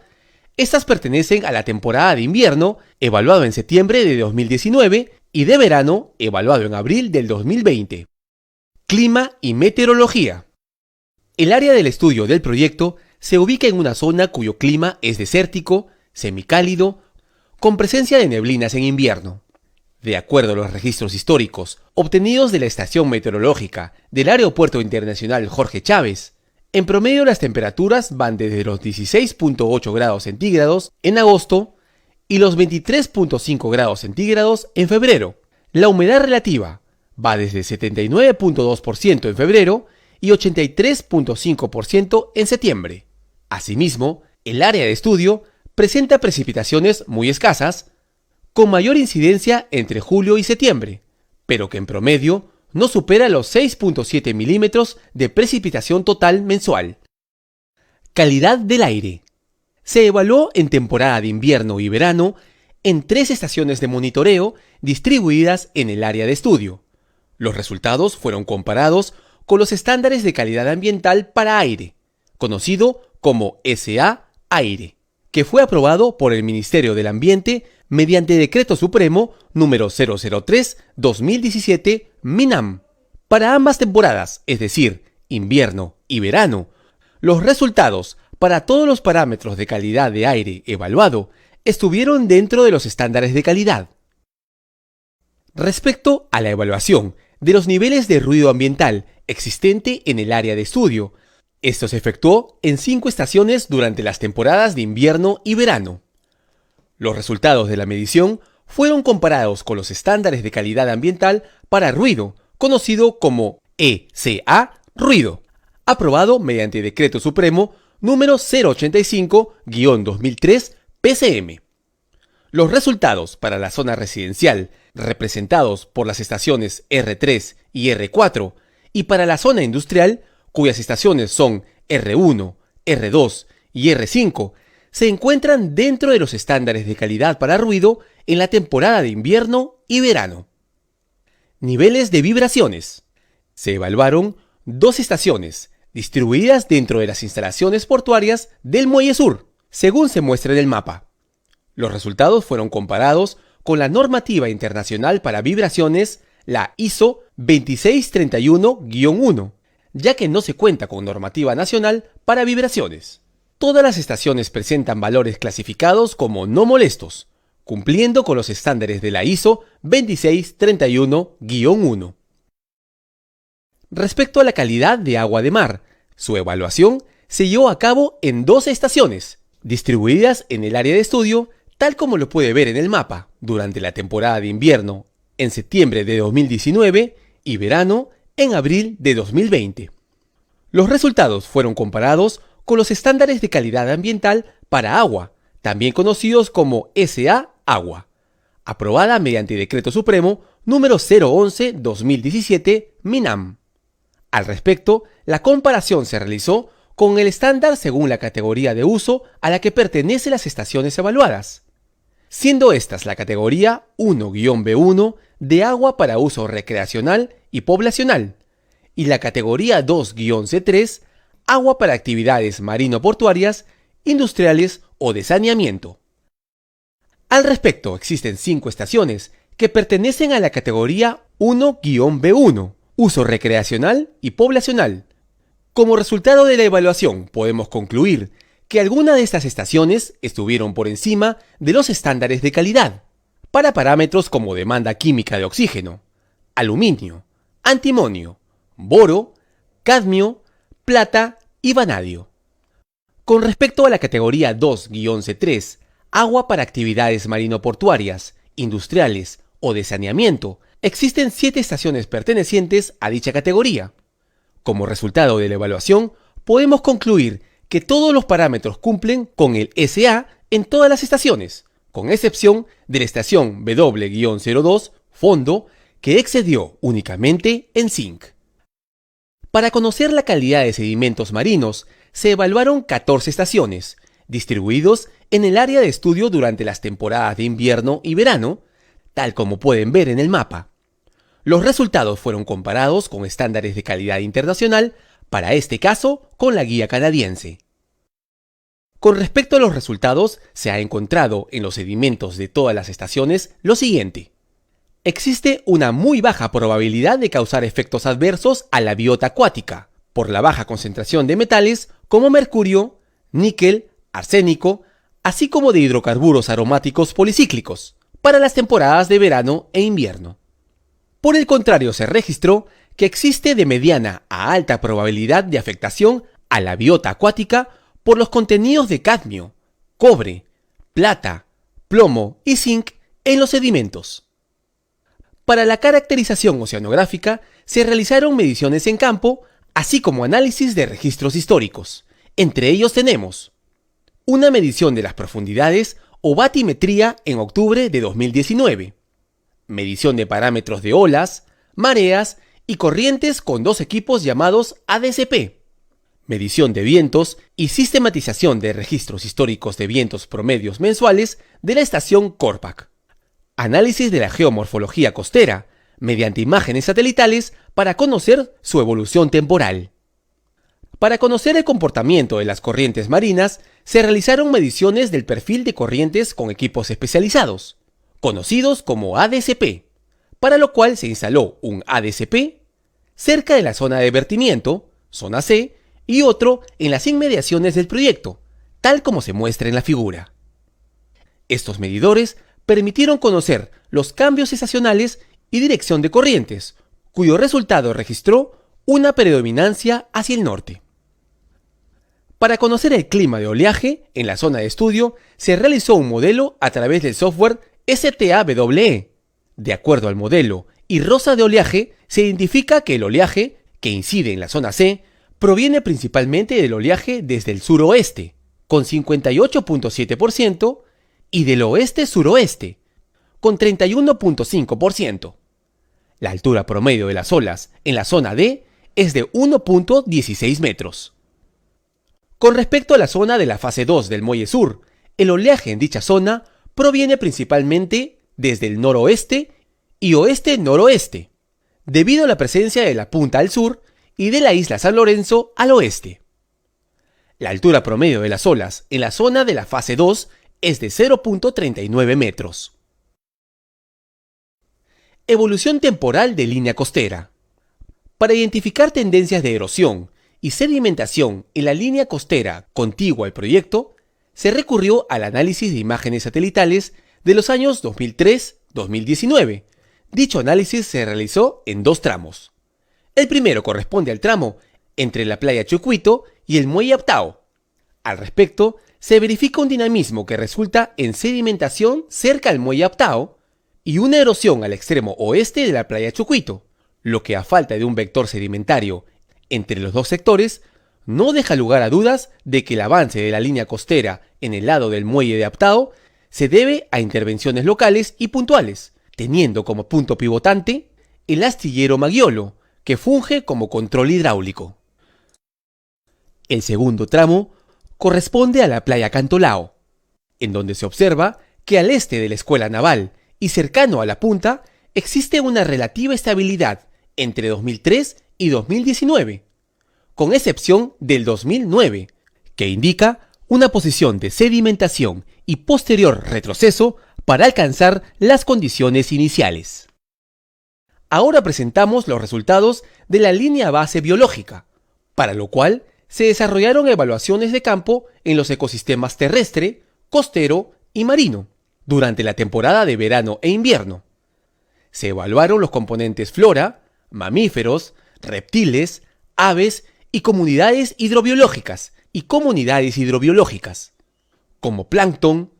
estas pertenecen a la temporada de invierno, evaluado en septiembre de 2019, y de verano, evaluado en abril del 2020. Clima y meteorología. El área del estudio del proyecto se ubica en una zona cuyo clima es desértico, semicálido, con presencia de neblinas en invierno. De acuerdo a los registros históricos obtenidos de la Estación Meteorológica del Aeropuerto Internacional Jorge Chávez, en promedio las temperaturas van desde los 16.8 grados centígrados en agosto y los 23.5 grados centígrados en febrero. La humedad relativa va desde 79.2% en febrero y 83.5% en septiembre. Asimismo, el área de estudio presenta precipitaciones muy escasas, con mayor incidencia entre julio y septiembre, pero que en promedio no supera los 6.7 milímetros de precipitación total mensual. Calidad del aire. Se evaluó en temporada de invierno y verano en 3 estaciones de monitoreo distribuidas en el área de estudio. Los resultados fueron comparados con los estándares de calidad ambiental para aire, conocido como SA Aire, que fue aprobado por el Ministerio del Ambiente mediante Decreto Supremo número 003/2017 MINAM. Para ambas temporadas, es decir, invierno y verano, los resultados para todos los parámetros de calidad de aire evaluado estuvieron dentro de los estándares de calidad. Respecto a la evaluación de los niveles de ruido ambiental existente en el área de estudio, esto se efectuó en 5 estaciones durante las temporadas de invierno y verano. Los resultados de la medición fueron comparados con los estándares de calidad ambiental para ruido, conocido como ECA Ruido, aprobado mediante Decreto Supremo número 085/2003 PCM. Los resultados para la zona residencial, representados por las estaciones R3 y R4, y para la zona industrial, cuyas estaciones son R1, R2 y R5, se encuentran dentro de los estándares de calidad para ruido en la temporada de invierno y verano. Niveles de vibraciones. Se evaluaron 2 estaciones, distribuidas dentro de las instalaciones portuarias del Muelle Sur, según se muestra en el mapa. Los resultados fueron comparados con la normativa internacional para vibraciones, la ISO 2631-1, ya que no se cuenta con normativa nacional para vibraciones. Todas las estaciones presentan valores clasificados como no molestos, cumpliendo con los estándares de la ISO 2631-1. Respecto a la calidad de agua de mar, su evaluación se llevó a cabo en 12 estaciones, distribuidas en el área de estudio, tal como lo puede ver en el mapa, durante la temporada de invierno en septiembre de 2019 y verano en abril de 2020. Los resultados fueron comparados con los estándares de calidad ambiental para agua, también conocidos como SA Agua, aprobada mediante Decreto Supremo número 011/2017 MINAM. Al respecto, la comparación se realizó con el estándar según la categoría de uso a la que pertenecen las estaciones evaluadas, siendo estas la categoría 1-B1 de agua para uso recreacional y poblacional, y la categoría 2-C3 agua para actividades marino-portuarias, industriales o de saneamiento. Al respecto, existen 5 estaciones que pertenecen a la categoría 1-B1, uso recreacional y poblacional. Como resultado de la evaluación, podemos concluir que algunas de estas estaciones estuvieron por encima de los estándares de calidad, para parámetros como demanda química de oxígeno, aluminio, antimonio, boro, cadmio, plata y vanadio. Con respecto a la categoría 2-C3, agua para actividades marino-portuarias, industriales o de saneamiento, existen 7 estaciones pertenecientes a dicha categoría. Como resultado de la evaluación, podemos concluir que todos los parámetros cumplen con el SA en todas las estaciones, con excepción de la estación W-02, fondo, que excedió únicamente en zinc. Para conocer la calidad de sedimentos marinos, se evaluaron 14 estaciones, distribuidos en el área de estudio durante las temporadas de invierno y verano, tal como pueden ver en el mapa. Los resultados fueron comparados con estándares de calidad internacional, para este caso con la guía canadiense. Con respecto a los resultados, se ha encontrado en los sedimentos de todas las estaciones lo siguiente. Existe una muy baja probabilidad de causar efectos adversos a la biota acuática, por la baja concentración de metales como mercurio, níquel, arsénico, así como de hidrocarburos aromáticos policíclicos, para las temporadas de verano e invierno. Por el contrario, se registró que existe de mediana a alta probabilidad de afectación a la biota acuática por los contenidos de cadmio, cobre, plata, plomo y zinc en los sedimentos. Para la caracterización oceanográfica se realizaron mediciones en campo, así como análisis de registros históricos. Entre ellos tenemos una medición de las profundidades o batimetría en octubre de 2019, medición de parámetros de olas, mareas y corrientes con 2 equipos llamados ADCP, medición de vientos y sistematización de registros históricos de vientos promedios mensuales de la estación CORPAC, análisis de la geomorfología costera mediante imágenes satelitales para conocer su evolución temporal. Para conocer el comportamiento de las corrientes marinas, se realizaron mediciones del perfil de corrientes con equipos especializados, conocidos como ADCP, para lo cual se instaló un ADCP cerca de la zona de vertimiento, zona C, y otro en las inmediaciones del proyecto, tal como se muestra en la figura. Estos medidores permitieron conocer los cambios estacionales y dirección de corrientes, cuyo resultado registró una predominancia hacia el norte. Para conocer el clima de oleaje en la zona de estudio, se realizó un modelo a través del software STAWE. De acuerdo al modelo y rosa de oleaje, se identifica que el oleaje que incide en la zona C proviene principalmente del oleaje desde el suroeste, con 58.7%, y del oeste-suroeste, con 31.5%. La altura promedio de las olas en la zona D es de 1.16 metros. Con respecto a la zona de la fase 2 del Muelle Sur, el oleaje en dicha zona proviene principalmente desde el noroeste y oeste-noroeste, debido a la presencia de la punta al sur y de la isla San Lorenzo al oeste. La altura promedio de las olas en la zona de la fase 2 es de 0.39 metros. Evolución temporal de línea costera. Para identificar tendencias de erosión y sedimentación en la línea costera contigua al proyecto, se recurrió al análisis de imágenes satelitales de los años 2003-2019. Dicho análisis se realizó en 2 tramos. El primero corresponde al tramo entre la playa Chucuito y el muelle Aptao. Al respecto, se verifica un dinamismo que resulta en sedimentación cerca al muelle Aptao y una erosión al extremo oeste de la playa Chucuito, lo que a falta de un vector sedimentario entre los 2 sectores, no deja lugar a dudas de que el avance de la línea costera en el lado del muelle de Aptao se debe a intervenciones locales y puntuales, teniendo como punto pivotante el astillero Maggiolo, que funge como control hidráulico. El segundo tramo corresponde a la playa Cantolao, en donde se observa que al este de la escuela naval y cercano a la punta existe una relativa estabilidad entre 2003 y 2019, con excepción del 2009, que indica una posición de sedimentación y posterior retroceso para alcanzar las condiciones iniciales. Ahora presentamos los resultados de la línea base biológica, para lo cual se desarrollaron evaluaciones de campo en los ecosistemas terrestre, costero y marino, durante la temporada de verano e invierno. Se evaluaron los componentes flora, mamíferos, reptiles, aves y comunidades hidrobiológicas como plancton,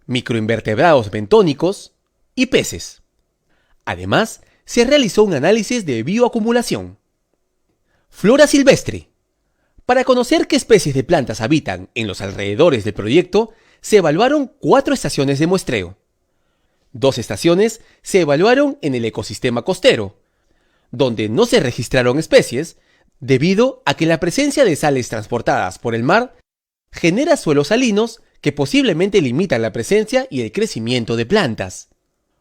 microinvertebrados bentónicos y peces. Además, se realizó un análisis de bioacumulación. Flora silvestre. Para conocer qué especies de plantas habitan en los alrededores del proyecto, se evaluaron 4 estaciones de muestreo. 2 estaciones se evaluaron en el ecosistema costero, donde no se registraron especies, debido a que la presencia de sales transportadas por el mar genera suelos salinos que posiblemente limitan la presencia y el crecimiento de plantas.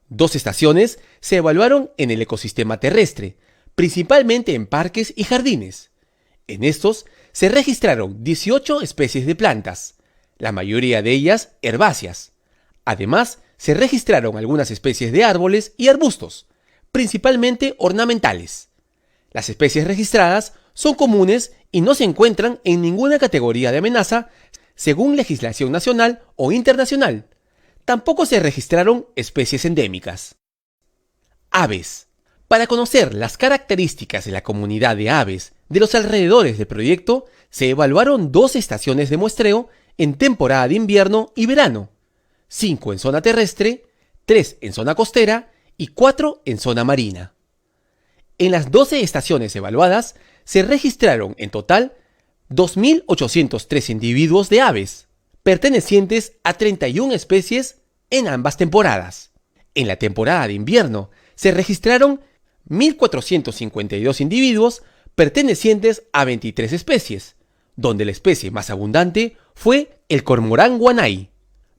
2 estaciones se evaluaron en el ecosistema terrestre, principalmente en parques y jardines. En estos se registraron 18 especies de plantas, la mayoría de ellas herbáceas. Además, se registraron algunas especies de árboles y arbustos, principalmente ornamentales. Las especies registradas son comunes y no se encuentran en ninguna categoría de amenaza según legislación nacional o internacional. Tampoco se registraron especies endémicas. Aves. Para conocer las características de la comunidad de aves de los alrededores del proyecto, se evaluaron 2 estaciones de muestreo en temporada de invierno y verano, 5 en zona terrestre, 3 en zona costera y 4 en zona marina. En las 12 estaciones evaluadas, se registraron en total 2.803 individuos de aves, pertenecientes a 31 especies en ambas temporadas. En la temporada de invierno se registraron 1.452 individuos pertenecientes a 23 especies, donde la especie más abundante fue el cormorán guanay,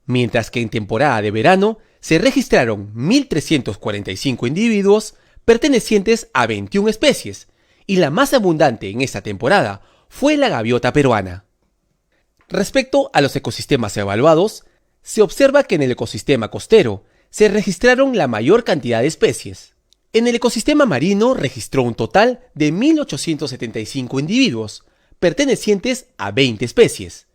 mientras que en temporada de verano se registraron 1.345 individuos pertenecientes a 21 especies, y la más abundante en esta temporada fue la gaviota peruana. Respecto a los ecosistemas evaluados, se observa que en el ecosistema costero se registraron la mayor cantidad de especies. En el ecosistema marino registró un total de 1.875 individuos, pertenecientes a 20 especies.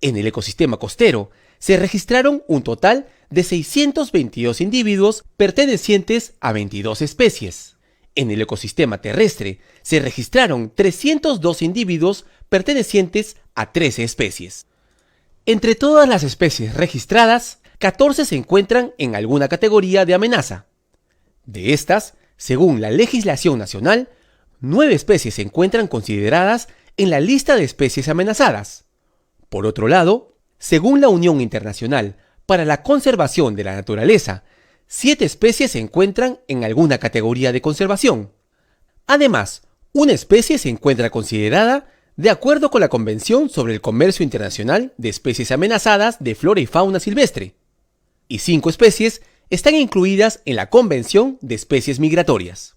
En el ecosistema costero se registraron un total de 622 individuos pertenecientes a 22 especies. En el ecosistema terrestre se registraron 302 individuos pertenecientes a 13 especies. Entre todas las especies registradas, 14 se encuentran en alguna categoría de amenaza. De estas, según la legislación nacional, 9 especies se encuentran consideradas en la lista de especies amenazadas. Por otro lado, según la Unión Internacional para la Conservación de la Naturaleza, 7 especies se encuentran en alguna categoría de conservación. Además, una especie se encuentra considerada de acuerdo con la Convención sobre el Comercio Internacional de Especies Amenazadas de Flora y Fauna Silvestre, y 5 especies están incluidas en la Convención de Especies Migratorias.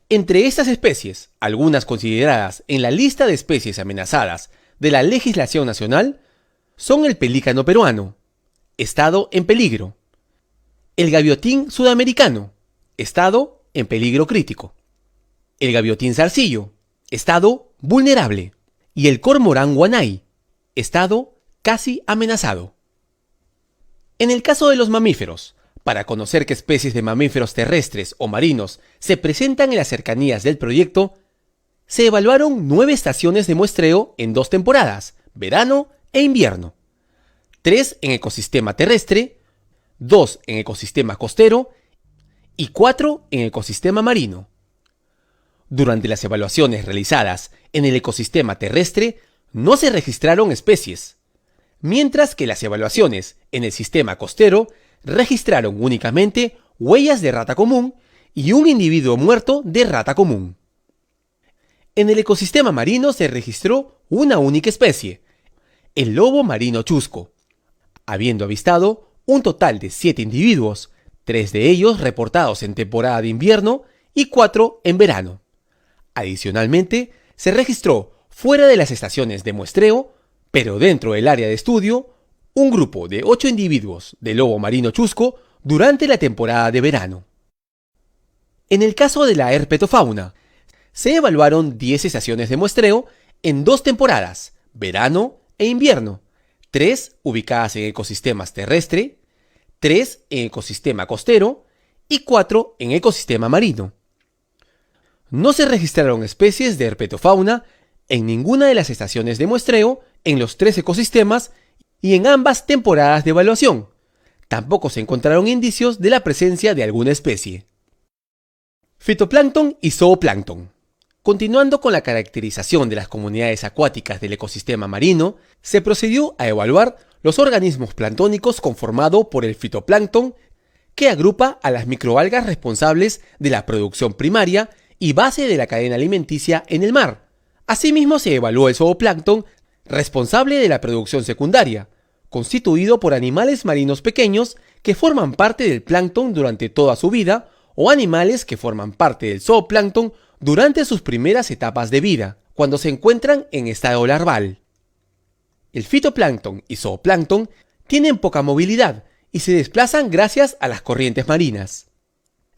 Entre estas especies, algunas consideradas en la lista de especies amenazadas de la legislación nacional, son el pelícano peruano, estado en peligro; el gaviotín sudamericano, estado en peligro crítico; el gaviotín zarcillo, estado vulnerable; y el cormorán guanay, estado casi amenazado. En el caso de los mamíferos, para conocer qué especies de mamíferos terrestres o marinos se presentan en las cercanías del proyecto, se evaluaron 9 estaciones de muestreo en 2 temporadas, verano e invierno, 3 en ecosistema terrestre, 2 en ecosistema costero y 4 en ecosistema marino. Durante las evaluaciones realizadas en el ecosistema terrestre no se registraron especies, mientras que las evaluaciones en el sistema costero registraron únicamente huellas de rata común y un individuo muerto de rata común. En el ecosistema marino se registró una única especie, el lobo marino chusco, habiendo avistado un total de 7 individuos, 3 de ellos reportados en temporada de invierno y 4 en verano. Adicionalmente, se registró fuera de las estaciones de muestreo, pero dentro del área de estudio, un grupo de 8 individuos de lobo marino chusco durante la temporada de verano. En el caso de la herpetofauna, se evaluaron 10 estaciones de muestreo en 2 temporadas, verano e invierno, 3 ubicadas en ecosistemas terrestre, 3 en ecosistema costero y 4 en ecosistema marino. No se registraron especies de herpetofauna en ninguna de las estaciones de muestreo en los 3 ecosistemas y en ambas temporadas de evaluación. Tampoco se encontraron indicios de la presencia de alguna especie. Fitoplancton y zooplancton. Continuando con la caracterización de las comunidades acuáticas del ecosistema marino, se procedió a evaluar los organismos planctónicos conformados por el fitoplancton, que agrupa a las microalgas responsables de la producción primaria y base de la cadena alimenticia en el mar. Asimismo, se evaluó el zooplancton, responsable de la producción secundaria, constituido por animales marinos pequeños que forman parte del plancton durante toda su vida, o animales que forman parte del zooplancton durante sus primeras etapas de vida, cuando se encuentran en estado larval. El fitoplancton y zooplancton tienen poca movilidad y se desplazan gracias a las corrientes marinas.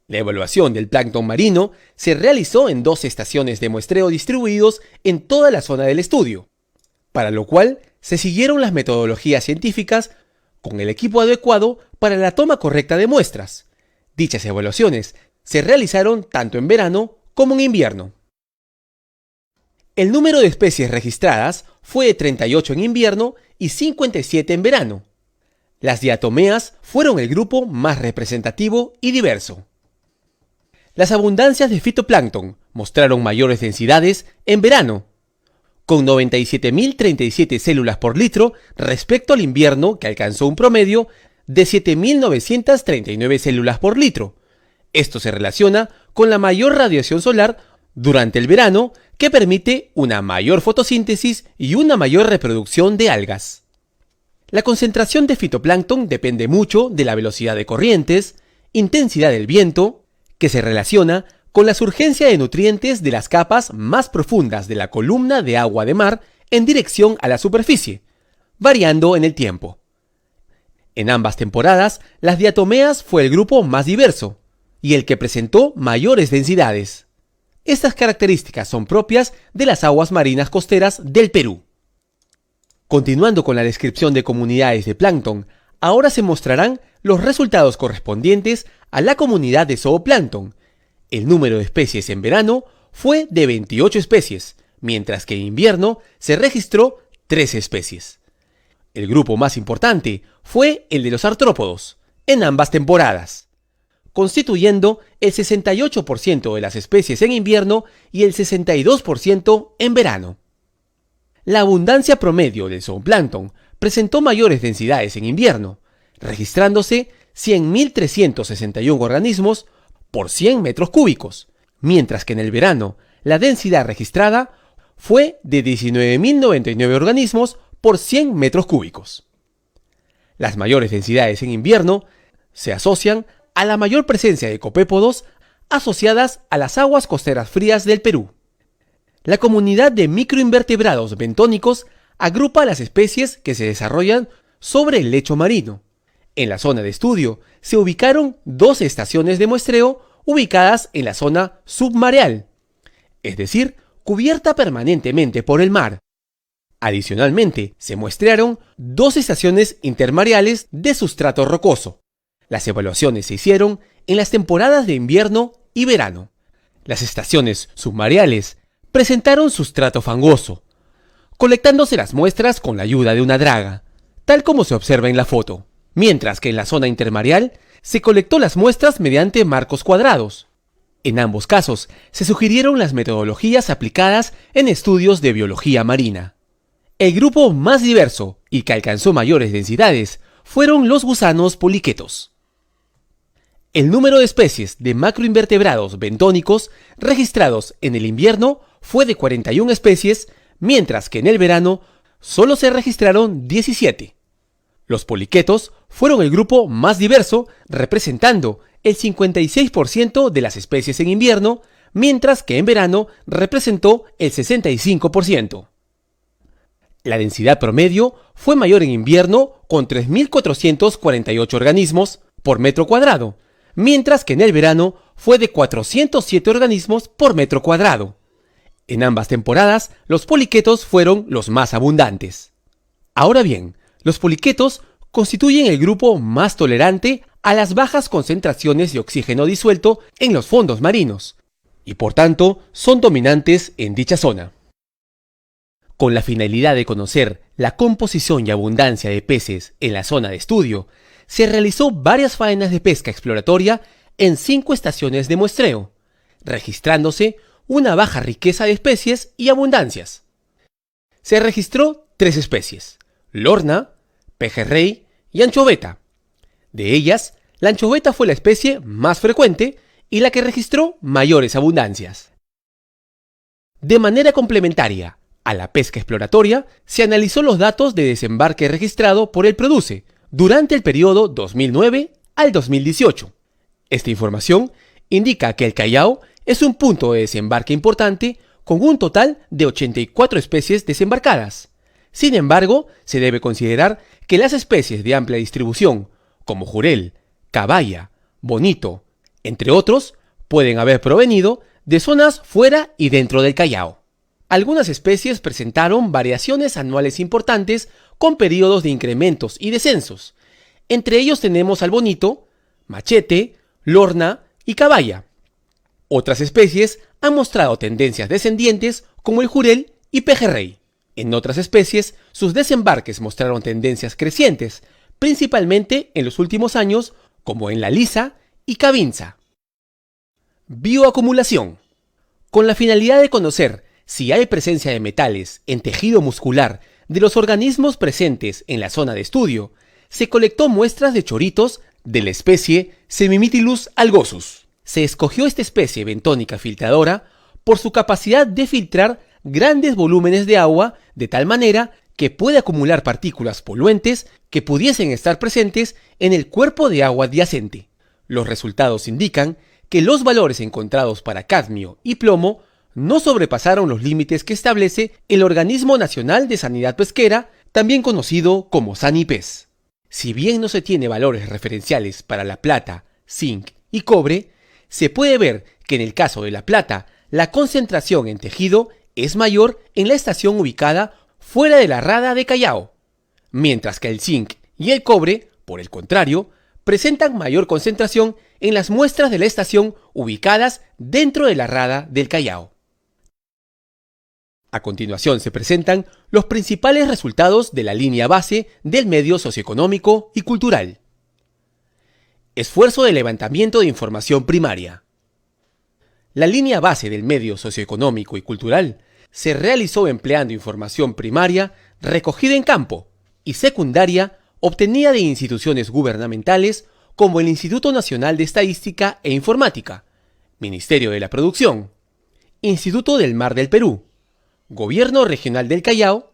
La evaluación del plancton marino se realizó en 2 estaciones de muestreo distribuidos en toda la zona del estudio, para lo cual se siguieron las metodologías científicas con el equipo adecuado para la toma correcta de muestras. Dichas evaluaciones se realizaron tanto en verano como en invierno. El número de especies registradas fue de 38 en invierno y 57 en verano. Las diatomeas fueron el grupo más representativo y diverso. Las abundancias de fitoplancton mostraron mayores densidades en verano, con 97.037 células por litro respecto al invierno, que alcanzó un promedio de 7.939 células por litro. Esto se relaciona con la mayor radiación solar durante el verano, que permite una mayor fotosíntesis y una mayor reproducción de algas. La concentración de fitoplancton depende mucho de la velocidad de corrientes, intensidad del viento, que se relaciona con la surgencia de nutrientes de las capas más profundas de la columna de agua de mar en dirección a la superficie, variando en el tiempo. En ambas temporadas, las diatomeas fue el grupo más diverso y el que presentó mayores densidades. Estas características son propias de las aguas marinas costeras del Perú. Continuando con la descripción de comunidades de plancton, ahora se mostrarán los resultados correspondientes a la comunidad de zooplancton. El número de especies en verano fue de 28 especies, mientras que en invierno se registró 13 especies. El grupo más importante fue el de los artrópodos, en ambas temporadas, constituyendo el 68% de las especies en invierno y el 62% en verano. La abundancia promedio del zooplancton presentó mayores densidades en invierno, registrándose 100.361 organismos por 100 metros cúbicos, mientras que en el verano la densidad registrada fue de 19.099 organismos por 100 metros cúbicos. Las mayores densidades en invierno se asocian a la mayor presencia de copépodos asociadas a las aguas costeras frías del Perú. La comunidad de microinvertebrados bentónicos agrupa las especies que se desarrollan sobre el lecho marino. En la zona de estudio se ubicaron 12 estaciones de muestreo ubicadas en la zona submareal, es decir, cubierta permanentemente por el mar. Adicionalmente, se muestrearon 2 estaciones intermareales de sustrato rocoso. Las evaluaciones se hicieron en las temporadas de invierno y verano. Las estaciones submareales presentaron sustrato fangoso, colectándose las muestras con la ayuda de una draga, tal como se observa en la foto, mientras que en la zona intermareal se colectó las muestras mediante marcos cuadrados. En ambos casos se sugirieron las metodologías aplicadas en estudios de biología marina. El grupo más diverso y que alcanzó mayores densidades fueron los gusanos poliquetos. El número de especies de macroinvertebrados bentónicos registrados en el invierno fue de 41 especies, mientras que en el verano solo se registraron 17. Los poliquetos fueron el grupo más diverso, representando el 56% de las especies en invierno, mientras que en verano representó el 65%. La densidad promedio fue mayor en invierno, con 3.448 organismos por metro cuadrado, mientras que en el verano fue de 407 organismos por metro cuadrado. En ambas temporadas, los poliquetos fueron los más abundantes. Ahora bien, los poliquetos constituyen el grupo más tolerante a las bajas concentraciones de oxígeno disuelto en los fondos marinos, y por tanto son dominantes en dicha zona. Con la finalidad de conocer la composición y abundancia de peces en la zona de estudio, se realizó varias faenas de pesca exploratoria en 5 estaciones de muestreo, registrándose una baja riqueza de especies y abundancias. Se registró 3 especies: lorna, pejerrey y anchoveta. De ellas, la anchoveta fue la especie más frecuente y la que registró mayores abundancias. De manera complementaria a la pesca exploratoria, se analizó los datos de desembarque registrado por el PRODUCE durante el periodo 2009 al 2018. Esta información indica que el Callao es un punto de desembarque importante con un total de 84 especies desembarcadas. Sin embargo, se debe considerar que las especies de amplia distribución, como jurel, caballa, bonito, entre otros, pueden haber provenido de zonas fuera y dentro del Callao. Algunas especies presentaron variaciones anuales importantes con periodos de incrementos y descensos. Entre ellos tenemos al bonito, machete, lorna y caballa. Otras especies han mostrado tendencias descendientes como el jurel y pejerrey. En otras especies, sus desembarques mostraron tendencias crecientes, principalmente en los últimos años, como en la lisa y cabinza. Bioacumulación. Con la finalidad de conocer si hay presencia de metales en tejido muscular de los organismos presentes en la zona de estudio, se colectó muestras de choritos de la especie Semimytilus algosus. Se escogió esta especie bentónica filtradora por su capacidad de filtrar grandes volúmenes de agua de tal manera que puede acumular partículas poluentes que pudiesen estar presentes en el cuerpo de agua adyacente. Los resultados indican que los valores encontrados para cadmio y plomo no sobrepasaron los límites que establece el Organismo Nacional de Sanidad Pesquera, también conocido como SANIPES. Si bien no se tiene valores referenciales para la plata, zinc y cobre, se puede ver que en el caso de la plata, la concentración en tejido es mayor en la estación ubicada fuera de la rada de Callao, mientras que el zinc y el cobre, por el contrario, presentan mayor concentración en las muestras de la estación ubicadas dentro de la rada del Callao. A continuación se presentan los principales resultados de la línea base del medio socioeconómico y cultural. Esfuerzo de levantamiento de información primaria. La línea base del medio socioeconómico y cultural se realizó empleando información primaria recogida en campo y secundaria obtenida de instituciones gubernamentales como el Instituto Nacional de Estadística e Informática, Ministerio de la Producción, Instituto del Mar del Perú, Gobierno Regional del Callao,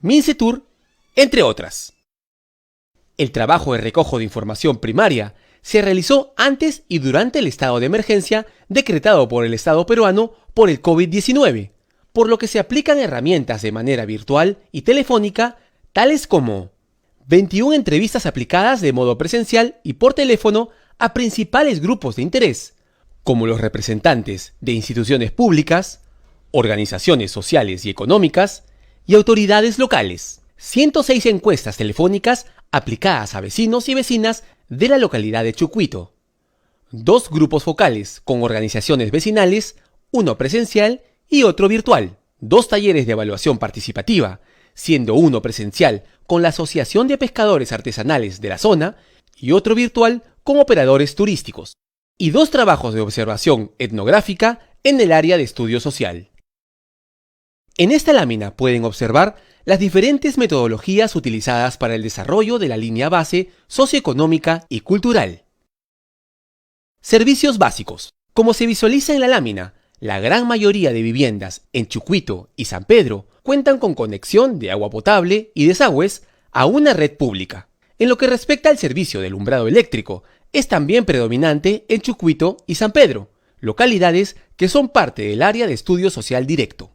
Mincetur, entre otras. El trabajo de recojo de información primaria se realizó antes y durante el estado de emergencia decretado por el Estado peruano por el COVID-19, por lo que se aplican herramientas de manera virtual y telefónica, tales como 21 entrevistas aplicadas de modo presencial y por teléfono a principales grupos de interés, como los representantes de instituciones públicas, organizaciones sociales y económicas y autoridades locales. 106 encuestas telefónicas aplicadas a vecinos y vecinas de la localidad de Chucuito. 2 grupos focales con organizaciones vecinales, uno presencial y otro virtual. 2 talleres de evaluación participativa, siendo uno presencial con la Asociación de Pescadores Artesanales de la zona y otro virtual con operadores turísticos. Y 2 trabajos de observación etnográfica en el área de estudio social. En esta lámina pueden observar las diferentes metodologías utilizadas para el desarrollo de la línea base socioeconómica y cultural. Servicios básicos. Como se visualiza en la lámina, la gran mayoría de viviendas en Chucuito y San Pedro cuentan con conexión de agua potable y desagües a una red pública. En lo que respecta al servicio de alumbrado eléctrico, es también predominante en Chucuito y San Pedro, localidades que son parte del área de estudio social directo.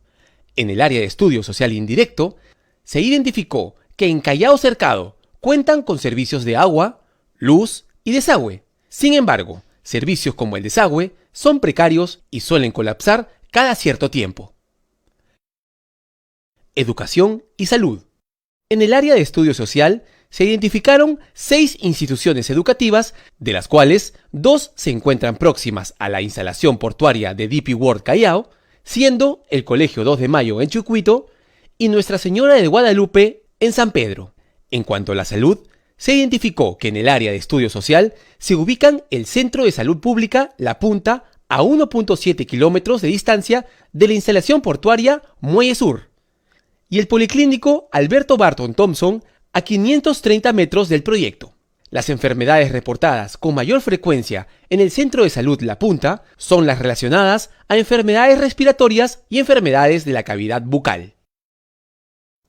En el área de estudio social indirecto, se identificó que en Callao Cercado cuentan con servicios de agua, luz y desagüe. Sin embargo, servicios como el desagüe son precarios y suelen colapsar cada cierto tiempo. Educación y salud. En el área de estudio social se identificaron 6 instituciones educativas, de las cuales 2 se encuentran próximas a la instalación portuaria de DP World Callao, siendo el Colegio 2 de Mayo en Chucuito y Nuestra Señora de Guadalupe en San Pedro. En cuanto a la salud, se identificó que en el área de estudio social se ubican el Centro de Salud Pública La Punta a 1.7 kilómetros de distancia de la instalación portuaria Muelle Sur y el Policlínico Alberto Barton Thompson a 530 metros del proyecto. Las enfermedades reportadas con mayor frecuencia en el Centro de Salud La Punta son las relacionadas a enfermedades respiratorias y enfermedades de la cavidad bucal.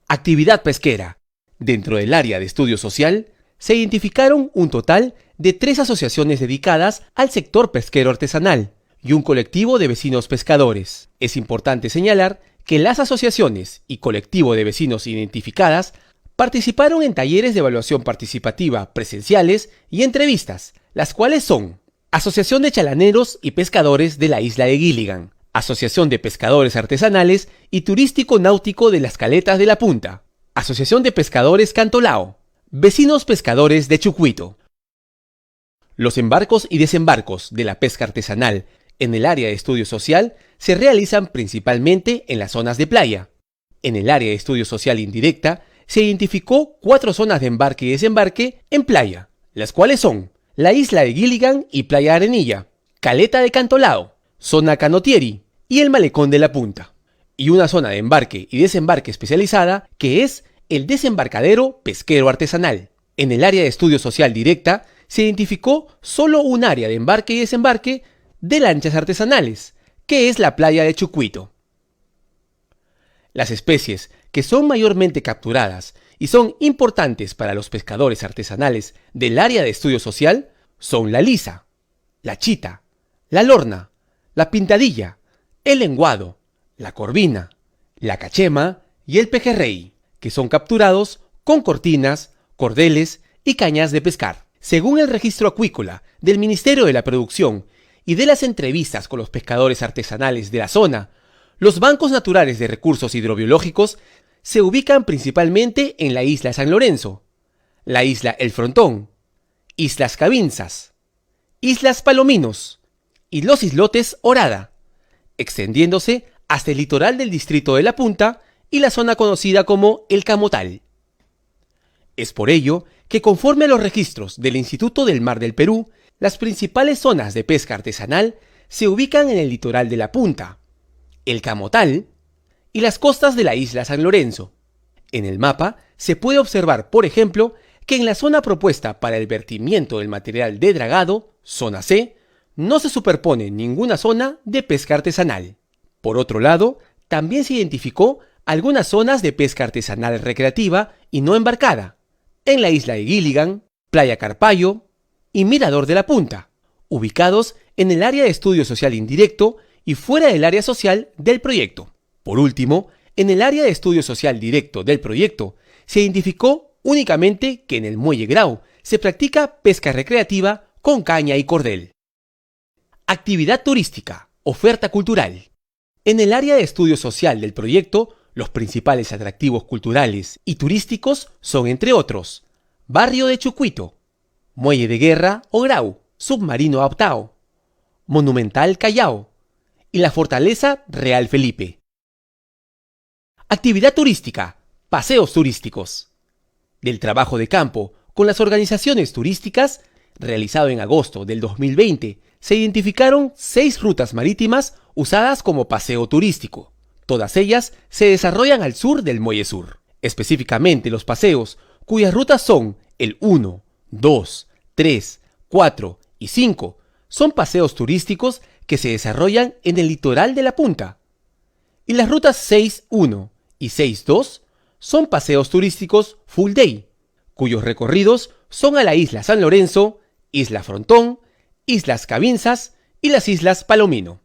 Actividad pesquera. Dentro del área de estudio social, se identificaron un total de 3 asociaciones dedicadas al sector pesquero artesanal y un colectivo de vecinos pescadores. Es importante señalar que las asociaciones y colectivo de vecinos identificadas participaron en talleres de evaluación participativa presenciales y entrevistas, las cuales son Asociación de Chalaneros y Pescadores de la Isla de Gilligan, Asociación de Pescadores Artesanales y Turístico Náutico de las Caletas de la Punta, Asociación de Pescadores Cantolao, Vecinos Pescadores de Chucuito. Los embarcos y desembarcos de la pesca artesanal en el área de estudio social se realizan principalmente en las zonas de playa. En el área de estudio social indirecta se identificó 4 zonas de embarque y desembarque en playa, las cuales son la isla de Gilligan y Playa Arenilla, Caleta de Cantolao, zona Canotieri y el Malecón de la Punta, y una zona de embarque y desembarque especializada que es el desembarcadero pesquero artesanal. En el área de estudio social directa se identificó solo un área de embarque y desembarque de lanchas artesanales, que es la playa de Chucuito. Las especies que son mayormente capturadas y son importantes para los pescadores artesanales del área de estudio social son la lisa, la chita, la lorna, la pintadilla, el lenguado, la corvina, la cachema y el pejerrey, que son capturados con cortinas, cordeles y cañas de pescar. Según el registro acuícola del Ministerio de la Producción y de las entrevistas con los pescadores artesanales de la zona, los bancos naturales de recursos hidrobiológicos se ubican principalmente en la isla San Lorenzo, la isla El Frontón, islas Cabinzas, islas Palominos y los islotes Orada, extendiéndose hasta el litoral del distrito de La Punta y la zona conocida como El Camotal. Es por ello que, conforme a los registros del Instituto del Mar del Perú, las principales zonas de pesca artesanal se ubican en el litoral de La Punta, El Camotal y las costas de la isla San Lorenzo. En el mapa se puede observar, por ejemplo, que en la zona propuesta para el vertimiento del material de dragado, zona C, no se superpone ninguna zona de pesca artesanal. Por otro lado, también se identificó algunas zonas de pesca artesanal recreativa y no embarcada, en la isla de Gilligan, Playa Carpallo y Mirador de la Punta, ubicados en el área de estudio social indirecto y fuera del área social del proyecto. Por último, en el área de estudio social directo del proyecto, se identificó únicamente que en el Muelle Grau se practica pesca recreativa con caña y cordel. Actividad turística, oferta cultural. En el área de estudio social del proyecto, los principales atractivos culturales y turísticos son, entre otros, Barrio de Chucuito, Muelle de Guerra o Grau, Submarino Aptao, Monumental Callao y la Fortaleza Real Felipe. Actividad turística, paseos turísticos. Del trabajo de campo con las organizaciones turísticas, realizado en agosto del 2020, se identificaron 6 rutas marítimas usadas como paseo turístico. Todas ellas se desarrollan al sur del Muelle Sur. Específicamente los paseos, cuyas rutas son el 1, 2, 3, 4 y 5, son paseos turísticos que se desarrollan en el litoral de La Punta. Y las rutas 6.1 y 6.2 son paseos turísticos full day, cuyos recorridos son a la isla San Lorenzo, isla Frontón, islas Cabinzas y las islas Palomino.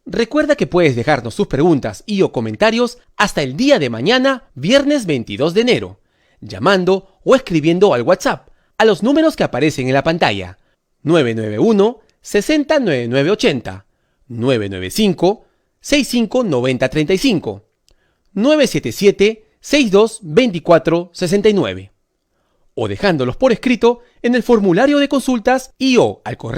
Recuerda que puedes dejarnos tus preguntas y o comentarios hasta el día de mañana, viernes 22 de enero, llamando o escribiendo al WhatsApp a los números que aparecen en la pantalla: 991 60 9980, 995 65 90 35, 977 62 24 69, o dejándolos por escrito en el formulario de consultas y o al correo.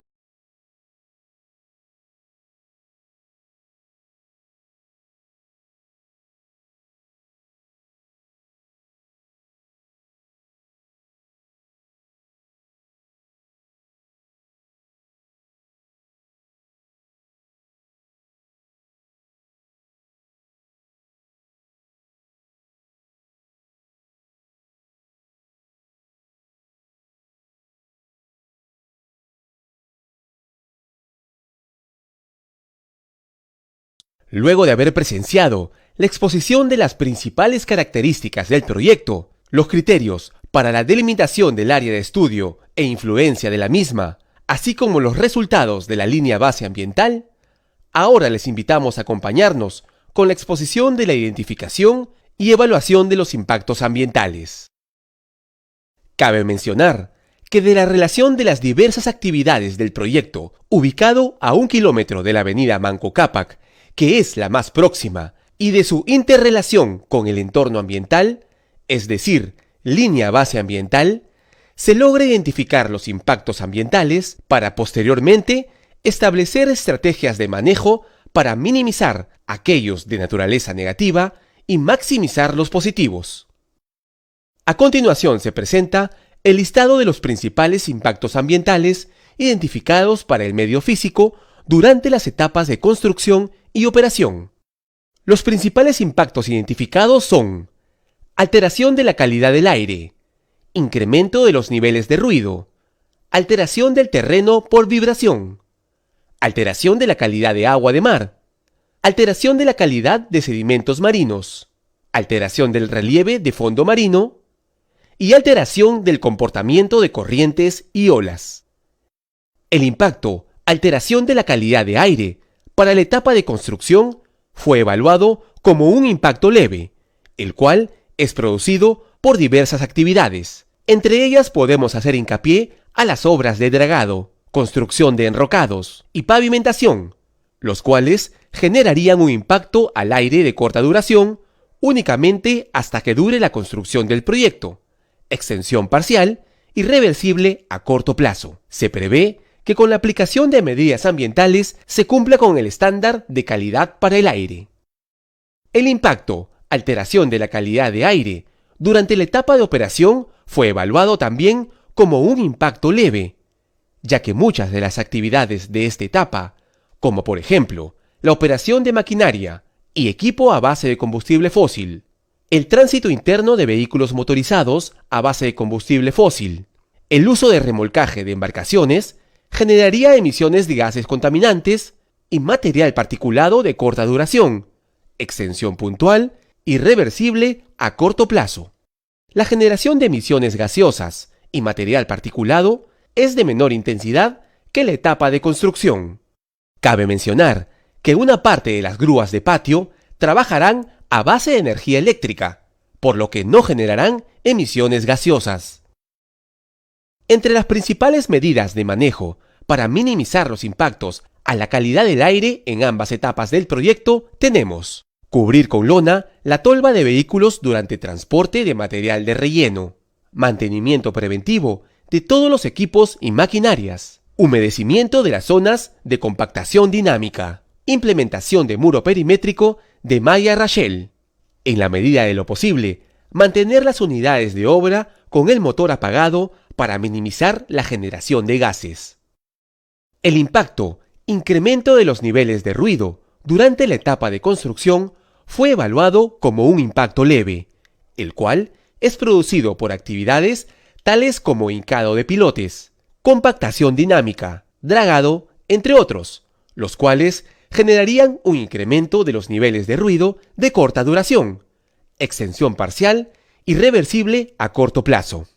Luego de haber presenciado la exposición de las principales características del proyecto, los criterios para la delimitación del área de estudio e influencia de la misma, así como los resultados de la línea base ambiental, ahora les invitamos a acompañarnos con la exposición de la identificación y evaluación de los impactos ambientales. Cabe mencionar que de la relación de las diversas actividades del proyecto, ubicado a 1 kilómetro de la avenida Manco Cápac, que es la más próxima, y de su interrelación con el entorno ambiental, es decir, línea base ambiental, se logra identificar los impactos ambientales para posteriormente establecer estrategias de manejo para minimizar aquellos de naturaleza negativa y maximizar los positivos. A continuación se presenta el listado de los principales impactos ambientales identificados para el medio físico durante las etapas de construcción y operación. Los principales impactos identificados son: alteración de la calidad del aire, incremento de los niveles de ruido, alteración del terreno por vibración, alteración de la calidad de agua de mar, alteración de la calidad de sedimentos marinos, alteración del relieve de fondo marino y alteración del comportamiento de corrientes y olas. El impacto, alteración de la calidad de aire para la etapa de construcción fue evaluado como un impacto leve, el cual es producido por diversas actividades. Entre ellas podemos hacer hincapié a las obras de dragado, construcción de enrocados y pavimentación, los cuales generarían un impacto al aire de corta duración únicamente hasta que dure la construcción del proyecto, extensión parcial y reversible a corto plazo. Se prevé que con la aplicación de medidas ambientales se cumpla con el estándar de calidad para el aire. El impacto, alteración de la calidad de aire, durante la etapa de operación fue evaluado también como un impacto leve, ya que muchas de las actividades de esta etapa, como por ejemplo la operación de maquinaria y equipo a base de combustible fósil, el tránsito interno de vehículos motorizados a base de combustible fósil, el uso de remolcaje de embarcaciones, generaría emisiones de gases contaminantes y material particulado de corta duración, extensión puntual y reversible a corto plazo. La generación de emisiones gaseosas y material particulado es de menor intensidad que la etapa de construcción. Cabe mencionar que una parte de las grúas de patio trabajarán a base de energía eléctrica, por lo que no generarán emisiones gaseosas. Entre las principales medidas de manejo para minimizar los impactos a la calidad del aire en ambas etapas del proyecto tenemos: cubrir con lona la tolva de vehículos durante transporte de material de relleno, mantenimiento preventivo de todos los equipos y maquinarias, humedecimiento de las zonas de compactación dinámica, implementación de muro perimétrico de malla Rachel. En la medida de lo posible, mantener las unidades de obra con el motor apagado para minimizar la generación de gases. El impacto, incremento de los niveles de ruido durante la etapa de construcción fue evaluado como un impacto leve, el cual es producido por actividades tales como hincado de pilotes, compactación dinámica, dragado, entre otros, los cuales generarían un incremento de los niveles de ruido de corta duración, extensión parcial y reversible a corto plazo.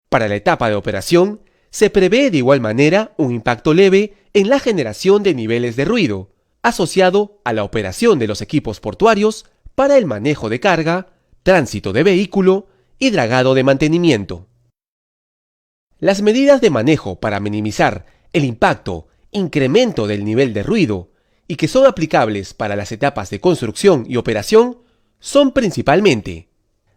Para la etapa de operación, se prevé de igual manera un impacto leve en la generación de niveles de ruido, asociado a la operación de los equipos portuarios para el manejo de carga, tránsito de vehículo y dragado de mantenimiento. Las medidas de manejo para minimizar el impacto, incremento del nivel de ruido y que son aplicables para las etapas de construcción y operación son principalmente: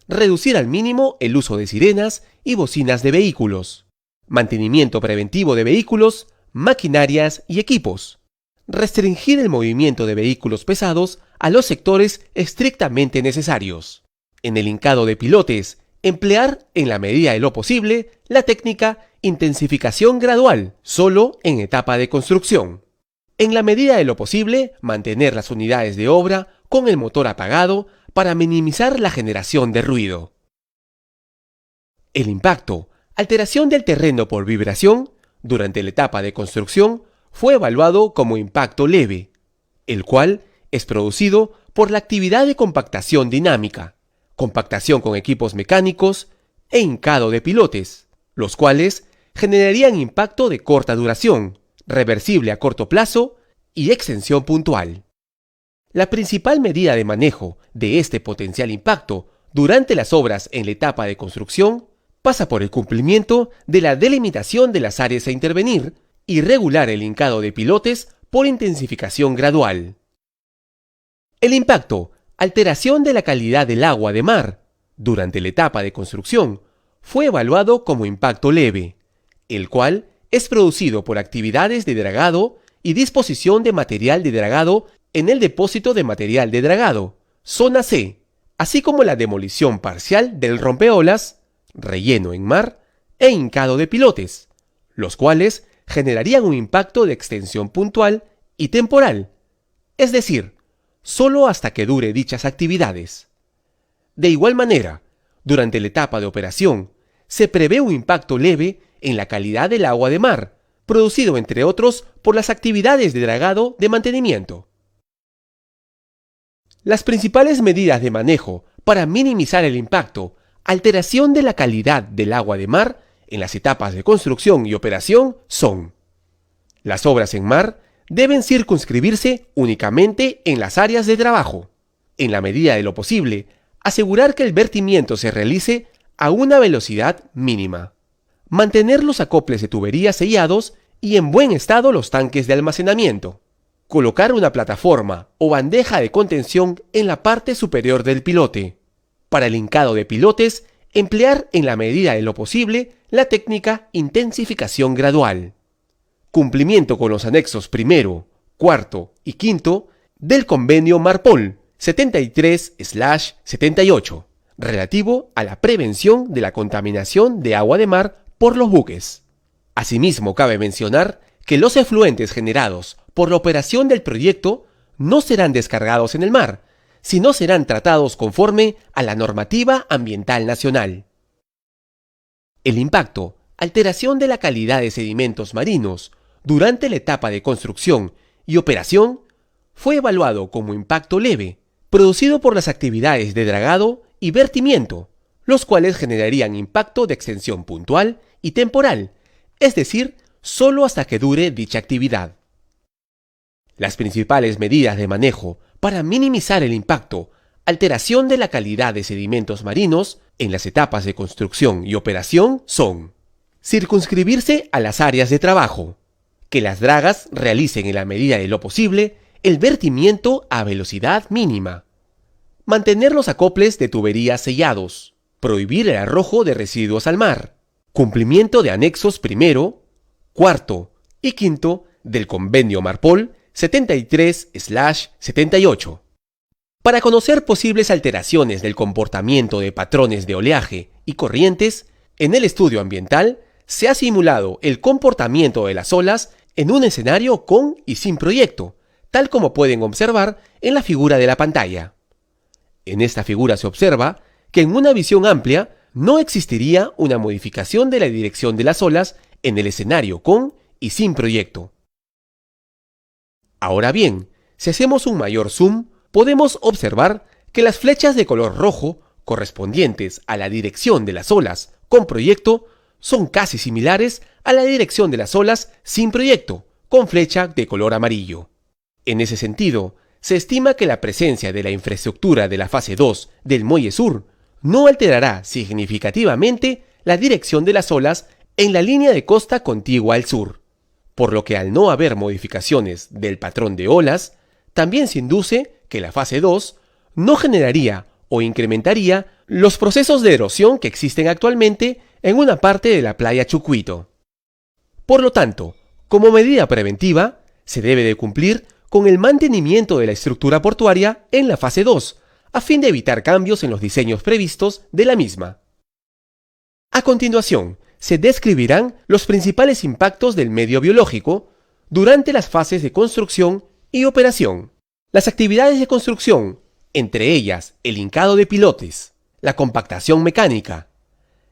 reducir al mínimo el uso de sirenas y bocinas de vehículos, mantenimiento preventivo de vehículos, maquinarias y equipos, restringir el movimiento de vehículos pesados a los sectores estrictamente necesarios. En el hincado de pilotes, emplear en la medida de lo posible la técnica intensificación gradual, solo en etapa de construcción. En la medida de lo posible, mantener las unidades de obra con el motor apagado para minimizar la generación de ruido. El impacto, alteración del terreno por vibración, durante la etapa de construcción fue evaluado como impacto leve, el cual es producido por la actividad de compactación dinámica, compactación con equipos mecánicos e hincado de pilotes, los cuales generarían impacto de corta duración, reversible a corto plazo y extensión puntual. La principal medida de manejo de este potencial impacto durante las obras en la etapa de construcción pasa por el cumplimiento de la delimitación de las áreas a intervenir y regular el hincado de pilotes por intensificación gradual. El impacto, alteración de la calidad del agua de mar, durante la etapa de construcción, fue evaluado como impacto leve, el cual es producido por actividades de dragado y disposición de material de dragado en el depósito de material de dragado, zona C, así como la demolición parcial del rompeolas, relleno en mar e hincado de pilotes, los cuales generarían un impacto de extensión puntual y temporal, es decir, solo hasta que dure dichas actividades. De igual manera, durante la etapa de operación, se prevé un impacto leve en la calidad del agua de mar, producido entre otros por las actividades de dragado de mantenimiento. Las principales medidas de manejo para minimizar el impacto, alteración de la calidad del agua de mar en las etapas de construcción y operación son: las obras en mar deben circunscribirse únicamente en las áreas de trabajo. En la medida de lo posible, asegurar que el vertimiento se realice a una velocidad mínima. Mantener los acoples de tuberías sellados y en buen estado los tanques de almacenamiento. Colocar una plataforma o bandeja de contención en la parte superior del pilote. Para el hincado de pilotes, emplear en la medida de lo posible la técnica intensificación gradual. Cumplimiento con los anexos primero, cuarto y quinto del convenio MARPOL 73/78, relativo a la prevención de la contaminación de agua de mar por los buques. Asimismo, cabe mencionar que los efluentes generados por la operación del proyecto no serán descargados en el mar, sino serán tratados conforme a la normativa ambiental nacional. El impacto, alteración de la calidad de sedimentos marinos durante la etapa de construcción y operación fue evaluado como impacto leve, producido por las actividades de dragado y vertimiento, los cuales generarían impacto de extensión puntual y temporal, es decir, solo hasta que dure dicha actividad. Las principales medidas de manejo para minimizar el impacto, alteración de la calidad de sedimentos marinos en las etapas de construcción y operación son: circunscribirse a las áreas de trabajo, que las dragas realicen en la medida de lo posible el vertimiento a velocidad mínima, mantener los acoples de tuberías sellados, prohibir el arrojo de residuos al mar, cumplimiento de anexos primero, cuarto y quinto del convenio MARPOL 73/78. Para conocer posibles alteraciones del comportamiento de patrones de oleaje y corrientes, en el estudio ambiental se ha simulado el comportamiento de las olas en un escenario con y sin proyecto, tal como pueden observar en la figura de la pantalla. En esta figura se observa que en una visión amplia no existiría una modificación de la dirección de las olas en el escenario con y sin proyecto. Ahora bien, si hacemos un mayor zoom, podemos observar que las flechas de color rojo, correspondientes a la dirección de las olas con proyecto, son casi similares a la dirección de las olas sin proyecto, con flecha de color amarillo. En ese sentido, se estima que la presencia de la infraestructura de la fase 2 del muelle sur no alterará significativamente la dirección de las olas en la línea de costa contigua al sur, por lo que al no haber modificaciones del patrón de olas, también se induce que la fase 2 no generaría o incrementaría los procesos de erosión que existen actualmente en una parte de la playa Chucuito. Por lo tanto, como medida preventiva, se debe de cumplir con el mantenimiento de la estructura portuaria en la fase 2, a fin de evitar cambios en los diseños previstos de la misma. A continuación, se describirán los principales impactos del medio biológico durante las fases de construcción y operación. Las actividades de construcción, entre ellas el hincado de pilotes, la compactación mecánica,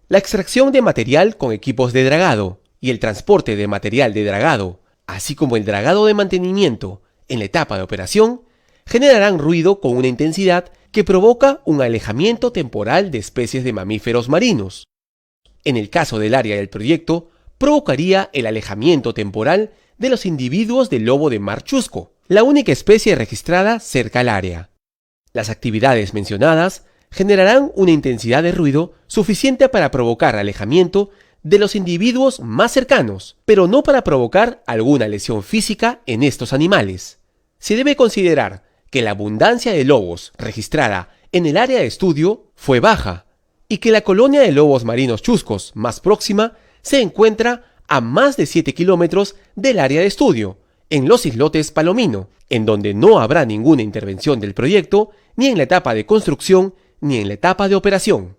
la extracción de material con equipos de dragado y el transporte de material de dragado, así como el dragado de mantenimiento en la etapa de operación, generarán ruido con una intensidad que provoca un alejamiento temporal de especies de mamíferos marinos. En el caso del área del proyecto, provocaría el alejamiento temporal de los individuos del lobo de mar chusco, la única especie registrada cerca al área. Las actividades mencionadas generarán una intensidad de ruido suficiente para provocar alejamiento de los individuos más cercanos, pero no para provocar alguna lesión física en estos animales. Se debe considerar que la abundancia de lobos registrada en el área de estudio fue baja y que la colonia de lobos marinos chuscos más próxima se encuentra a más de 7 kilómetros del área de estudio, en los islotes Palomino, en donde no habrá ninguna intervención del proyecto ni en la etapa de construcción ni en la etapa de operación.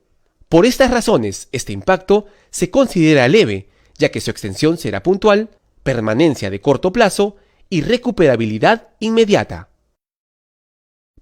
Por estas razones, este impacto se considera leve, ya que su extensión será puntual, permanencia de corto plazo y recuperabilidad inmediata.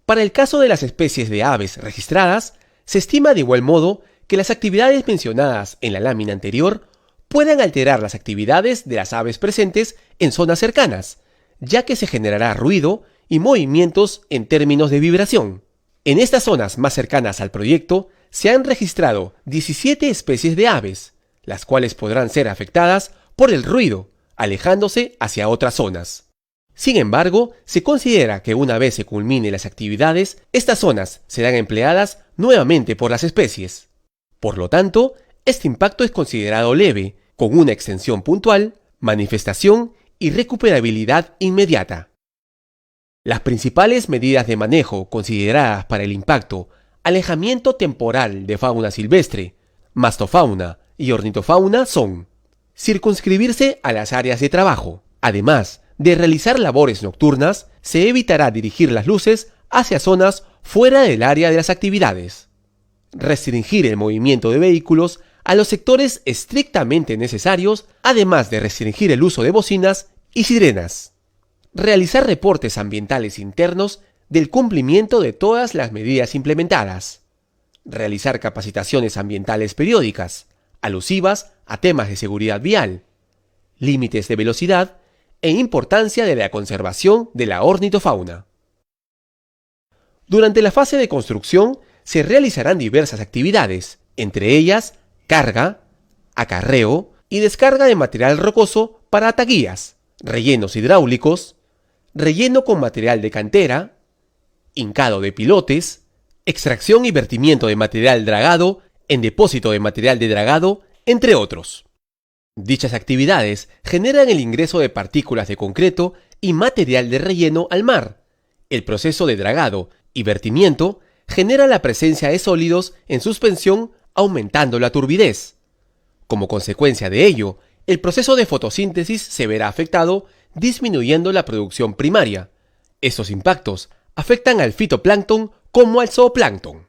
Para el caso de las especies de aves registradas, se estima de igual modo que las actividades mencionadas en la lámina anterior puedan alterar las actividades de las aves presentes en zonas cercanas, ya que se generará ruido y movimientos en términos de vibración. En estas zonas más cercanas al proyecto se han registrado 17 especies de aves, las cuales podrán ser afectadas por el ruido, alejándose hacia otras zonas. Sin embargo, se considera que una vez se culminen las actividades, estas zonas serán empleadas nuevamente por las especies. Por lo tanto, este impacto es considerado leve, con una extensión puntual, manifestación y recuperabilidad inmediata. Las principales medidas de manejo consideradas para el impacto: alejamiento temporal de fauna silvestre, mastofauna y ornitofauna son: circunscribirse a las áreas de trabajo. Además de realizar labores nocturnas, se evitará dirigir las luces hacia zonas fuera del área de las actividades. Restringir el movimiento de vehículos a los sectores estrictamente necesarios, además de restringir el uso de bocinas y sirenas. Realizar reportes ambientales internos del cumplimiento de todas las medidas implementadas. Realizar capacitaciones ambientales periódicas, alusivas a temas de seguridad vial, límites de velocidad e importancia de la conservación de la ornitofauna. Durante la fase de construcción se realizarán diversas actividades, entre ellas carga, acarreo y descarga de material rocoso para ataguías, rellenos hidráulicos, relleno con material de cantera, hincado de pilotes, extracción y vertimiento de material dragado en depósito de material de dragado, entre otros. Dichas actividades generan el ingreso de partículas de concreto y material de relleno al mar. El proceso de dragado y vertimiento genera la presencia de sólidos en suspensión, aumentando la turbidez. Como consecuencia de ello, el proceso de fotosíntesis se verá afectado, disminuyendo la producción primaria. Estos impactos afectan al fitoplancton como al zooplancton.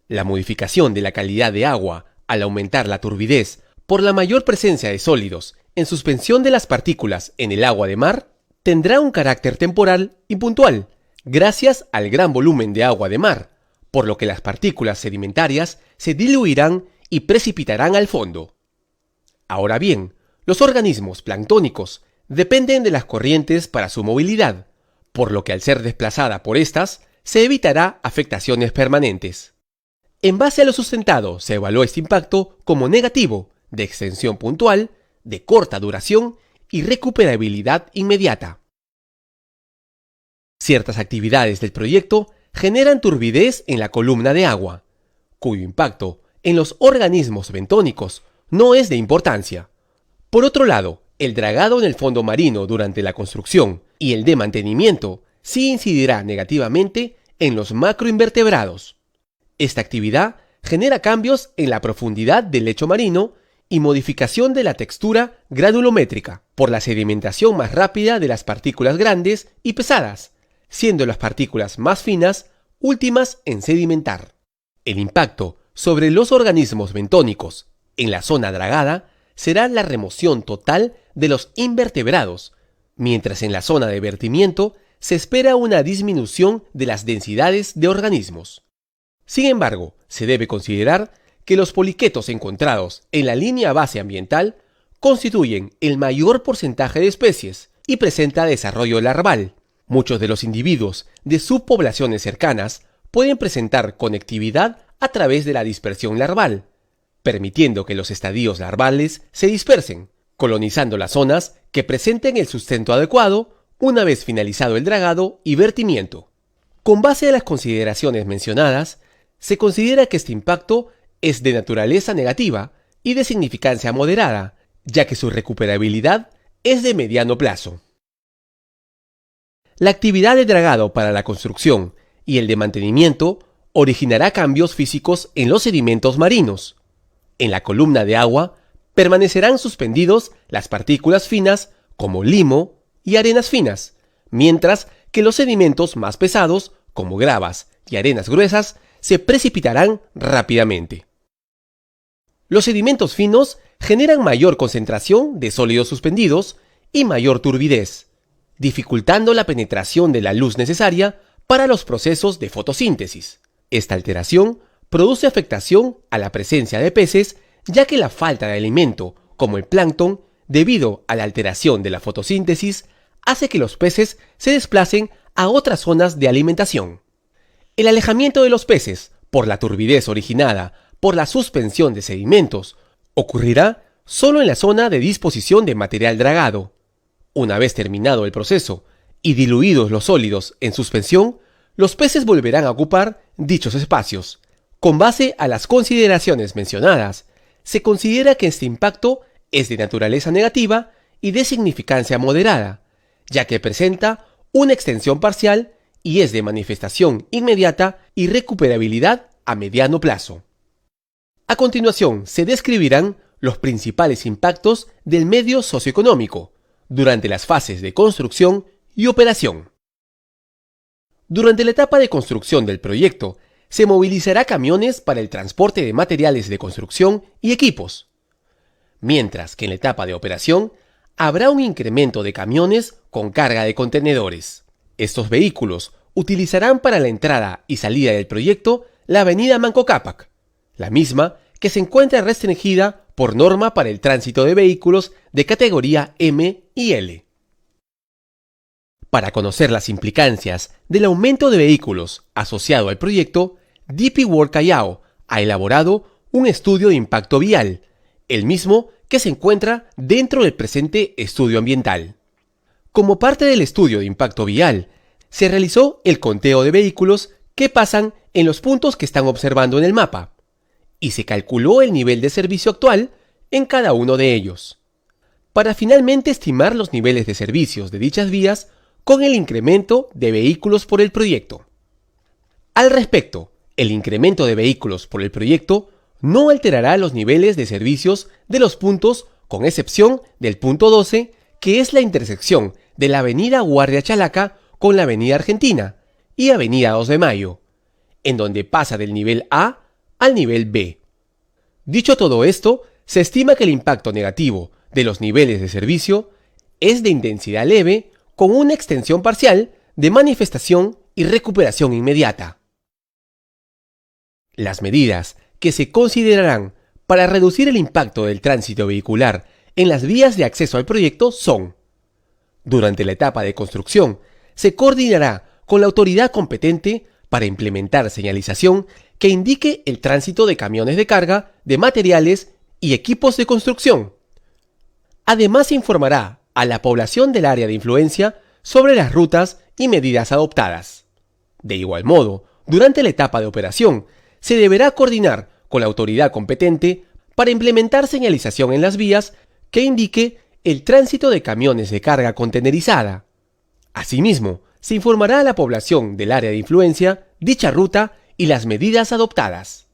La modificación de la calidad de agua al aumentar la turbidez por la mayor presencia de sólidos en suspensión de las partículas en el agua de mar tendrá un carácter temporal y puntual, gracias al gran volumen de agua de mar, por lo que las partículas sedimentarias se diluirán y precipitarán al fondo. Ahora bien, los organismos planctónicos dependen de las corrientes para su movilidad, por lo que al ser desplazada por estas, se evitará afectaciones permanentes. En base a lo sustentado, se evaluó este impacto como negativo, de extensión puntual, de corta duración y recuperabilidad inmediata. Ciertas actividades del proyecto generan turbidez en la columna de agua, cuyo impacto en los organismos bentónicos no es de importancia. Por otro lado, el dragado en el fondo marino durante la construcción y el de mantenimiento sí incidirá negativamente en los macroinvertebrados. Esta actividad genera cambios en la profundidad del lecho marino y modificación de la textura granulométrica por la sedimentación más rápida de las partículas grandes y pesadas, siendo las partículas más finas últimas en sedimentar. El impacto sobre los organismos bentónicos en la zona dragada será la remoción total de los invertebrados, mientras en la zona de vertimiento se espera una disminución de las densidades de organismos. Sin embargo, se debe considerar que los poliquetos encontrados en la línea base ambiental constituyen el mayor porcentaje de especies y presenta desarrollo larval. Muchos de los individuos de subpoblaciones cercanas pueden presentar conectividad a través de la dispersión larval, permitiendo que los estadios larvales se dispersen, colonizando las zonas que presenten el sustento adecuado una vez finalizado el dragado y vertimiento. Con base a las consideraciones mencionadas, se considera que este impacto es de naturaleza negativa y de significancia moderada, ya que su recuperabilidad es de mediano plazo. La actividad de dragado para la construcción y el de mantenimiento originará cambios físicos en los sedimentos marinos. En la columna de agua permanecerán suspendidos las partículas finas como limo y arenas finas, mientras que los sedimentos más pesados como gravas y arenas gruesas se precipitarán rápidamente. Los sedimentos finos generan mayor concentración de sólidos suspendidos y mayor turbidez, dificultando la penetración de la luz necesaria para los procesos de fotosíntesis. Esta alteración produce afectación a la presencia de peces, ya que la falta de alimento como el plancton, debido a la alteración de la fotosíntesis, hace que los peces se desplacen a otras zonas de alimentación. El alejamiento de los peces por la turbidez originada por la suspensión de sedimentos ocurrirá solo en la zona de disposición de material dragado. Una vez terminado el proceso y diluidos los sólidos en suspensión, los peces volverán a ocupar dichos espacios. Con base a las consideraciones mencionadas, se considera que este impacto es de naturaleza negativa y de significancia moderada, ya que presenta una extensión parcial y es de manifestación inmediata y recuperabilidad a mediano plazo. A continuación, se describirán los principales impactos del medio socioeconómico durante las fases de construcción y operación. Durante la etapa de construcción del proyecto, se movilizará camiones para el transporte de materiales de construcción y equipos, mientras que en la etapa de operación habrá un incremento de camiones con carga de contenedores. Estos vehículos utilizarán para la entrada y salida del proyecto la avenida Manco Cápac, la misma que se encuentra restringida por norma para el tránsito de vehículos de categoría M y L. Para conocer las implicancias del aumento de vehículos asociado al proyecto, DP World Callao ha elaborado un estudio de impacto vial, el mismo que se encuentra dentro del presente estudio ambiental. Como parte del estudio de impacto vial, se realizó el conteo de vehículos que pasan en los puntos que están observando en el mapa, y se calculó el nivel de servicio actual en cada uno de ellos, para finalmente estimar los niveles de servicios de dichas vías con el incremento de vehículos por el proyecto. Al respecto, el incremento de vehículos por el proyecto no alterará los niveles de servicios de los puntos, con excepción del punto 12, que es la intersección de la avenida Guardia Chalaca con la avenida Argentina y avenida 2 de Mayo, en donde pasa del nivel A al nivel B. Dicho todo esto, se estima que el impacto negativo de los niveles de servicio es de intensidad leve con una extensión parcial de manifestación y recuperación inmediata. Las medidas que se considerarán para reducir el impacto del tránsito vehicular en las vías de acceso al proyecto son: durante la etapa de construcción, se coordinará con la autoridad competente para implementar señalización que indique el tránsito de camiones de carga, de materiales y equipos de construcción. Además, se informará a la población del área de influencia sobre las rutas y medidas adoptadas. De igual modo, durante la etapa de operación, se deberá coordinar con la autoridad competente para implementar señalización en las vías que indique el tránsito de camiones de carga contenerizada. Asimismo, se informará a la población del área de influencia dicha ruta y las medidas adoptadas.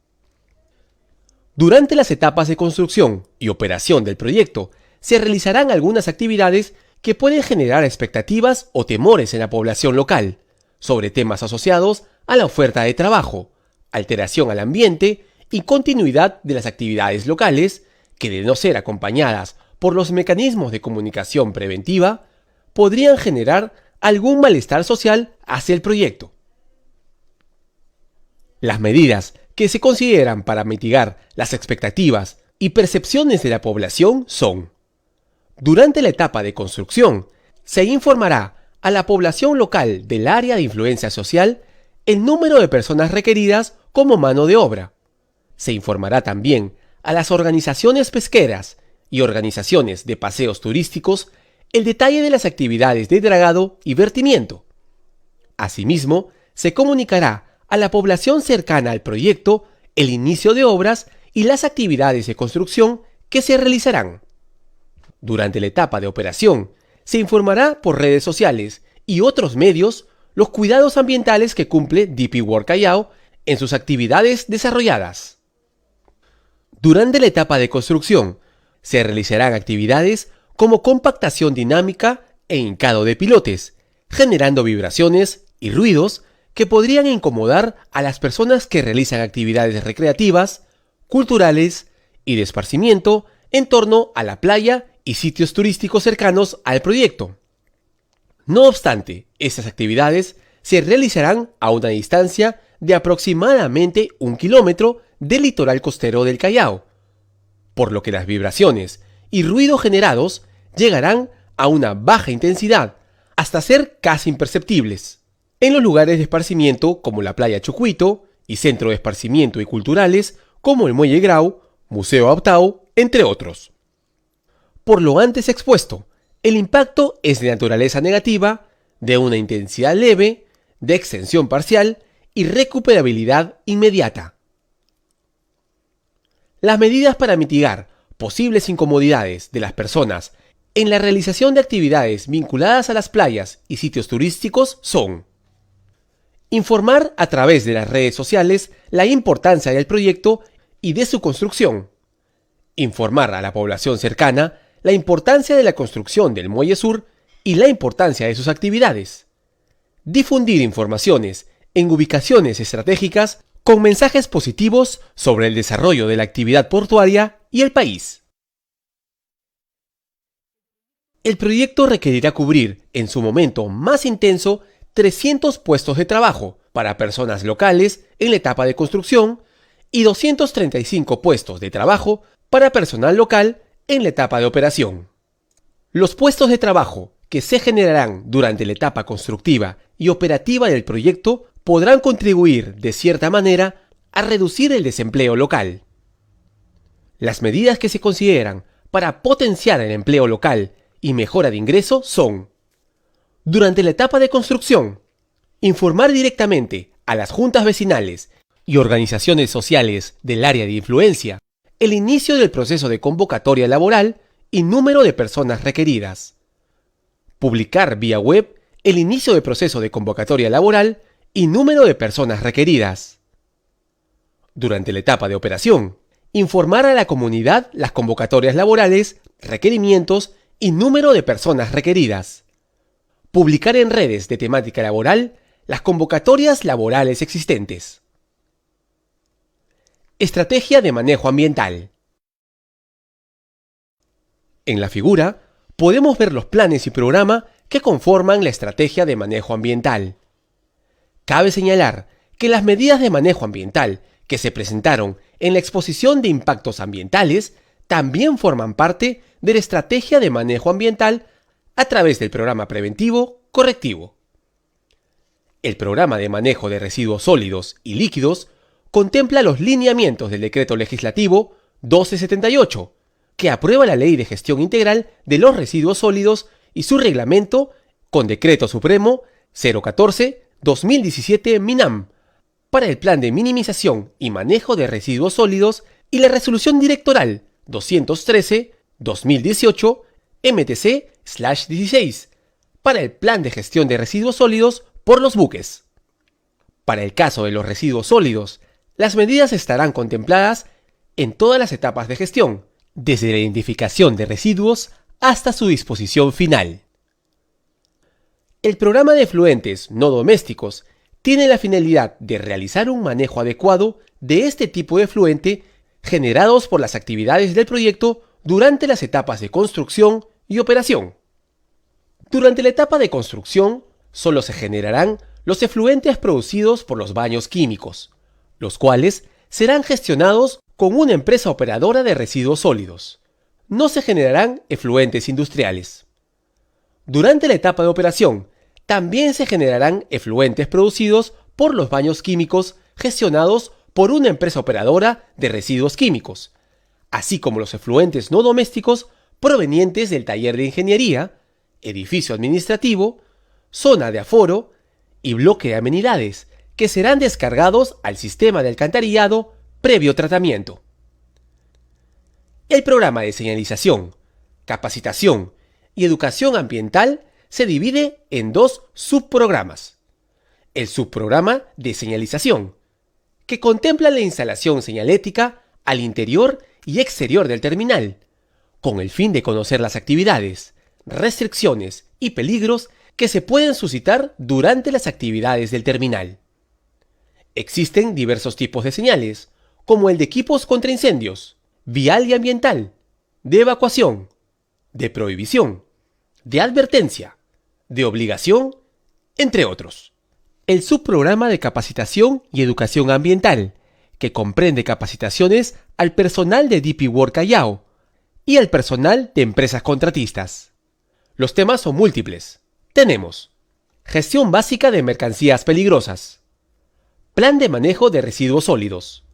Durante las etapas de construcción y operación del proyecto, se realizarán algunas actividades que pueden generar expectativas o temores en la población local, sobre temas asociados a la oferta de trabajo, alteración al ambiente y continuidad de las actividades locales, que de no ser acompañadas por los mecanismos de comunicación preventiva, podrían generar algún malestar social hacia el proyecto. Las medidas que se consideran para mitigar las expectativas y percepciones de la población son: durante la etapa de construcción, se informará a la población local del área de influencia social el número de personas requeridas como mano de obra. Se informará también a las organizaciones pesqueras y organizaciones de paseos turísticos el detalle de las actividades de dragado y vertimiento. Asimismo, se comunicará a la población cercana al proyecto el inicio de obras y las actividades de construcción que se realizarán. Durante la etapa de operación, se informará por redes sociales y otros medios los cuidados ambientales que cumple DP World Callao en sus actividades desarrolladas. Durante la etapa de construcción, se realizarán actividades como compactación dinámica e hincado de pilotes, generando vibraciones y ruidos que podrían incomodar a las personas que realizan actividades recreativas, culturales y de esparcimiento en torno a la playa y sitios turísticos cercanos al proyecto. No obstante, estas actividades se realizarán a una distancia de aproximadamente 1 kilómetro del litoral costero del Callao, por lo que las vibraciones y ruido generados llegarán a una baja intensidad, hasta ser casi imperceptibles. En los lugares de esparcimiento como la playa Chucuito y centro de esparcimiento y culturales como el Muelle Grau, Museo Abtao, entre otros. Por lo antes expuesto, el impacto es de naturaleza negativa, de una intensidad leve, de extensión parcial y recuperabilidad inmediata. Las medidas para mitigar posibles incomodidades de las personas en la realización de actividades vinculadas a las playas y sitios turísticos son: informar a través de las redes sociales la importancia del proyecto y de su construcción. Informar a la población cercana la importancia de la construcción del Muelle Sur y la importancia de sus actividades. Difundir informaciones en ubicaciones estratégicas con mensajes positivos sobre el desarrollo de la actividad portuaria y el país. El proyecto requerirá cubrir, en su momento más intenso, 300 puestos de trabajo para personas locales en la etapa de construcción y 235 puestos de trabajo para personal local en la etapa de operación. Los puestos de trabajo que se generarán durante la etapa constructiva y operativa del proyecto podrán contribuir de cierta manera a reducir el desempleo local. Las medidas que se consideran para potenciar el empleo local y mejora de ingreso son: durante la etapa de construcción, informar directamente a las juntas vecinales y organizaciones sociales del área de influencia el inicio del proceso de convocatoria laboral y número de personas requeridas. Publicar vía web el inicio del proceso de convocatoria laboral y número de personas requeridas. Durante la etapa de operación, informar a la comunidad las convocatorias laborales, requerimientos y número de personas requeridas. Publicar en redes de temática laboral las convocatorias laborales existentes. Estrategia de manejo ambiental. En la figura podemos ver los planes y programa que conforman la estrategia de manejo ambiental. Cabe señalar que las medidas de manejo ambiental que se presentaron en la exposición de impactos ambientales también forman parte de la estrategia de manejo ambiental a través del programa preventivo correctivo. El programa de manejo de residuos sólidos y líquidos contempla los lineamientos del Decreto Legislativo 1278, que aprueba la Ley de Gestión Integral de los Residuos Sólidos y su reglamento con Decreto Supremo 014-2017 MINAM, para el Plan de Minimización y Manejo de Residuos Sólidos y la Resolución Directoral 213-2018 MTC/16, para el Plan de Gestión de Residuos Sólidos por los buques. Para el caso de los residuos sólidos, las medidas estarán contempladas en todas las etapas de gestión, desde la identificación de residuos hasta su disposición final. El programa de efluentes no domésticos tiene la finalidad de realizar un manejo adecuado de este tipo de efluente generados por las actividades del proyecto durante las etapas de construcción y operación. Durante la etapa de construcción, solo se generarán los efluentes producidos por los baños químicos, los cuales serán gestionados con una empresa operadora de residuos sólidos. No se generarán efluentes industriales. Durante la etapa de operación, también se generarán efluentes producidos por los baños químicos gestionados por una empresa operadora de residuos químicos, así como los efluentes no domésticos provenientes del taller de ingeniería, edificio administrativo, zona de aforo y bloque de amenidades, que serán descargados al sistema de alcantarillado previo tratamiento. El programa de señalización, capacitación y educación ambiental se divide en dos subprogramas. El subprograma de señalización, que contempla la instalación señalética al interior y exterior del terminal, con el fin de conocer las actividades, restricciones y peligros que se pueden suscitar durante las actividades del terminal. Existen diversos tipos de señales, como el de equipos contra incendios, vial y ambiental, de evacuación, de prohibición, de advertencia, de obligación, entre otros. El subprograma de capacitación y educación ambiental, que comprende capacitaciones al personal de DP World Callao, y al personal de empresas contratistas. Los temas son múltiples. Tenemos gestión básica de mercancías peligrosas, plan de manejo de residuos sólidos,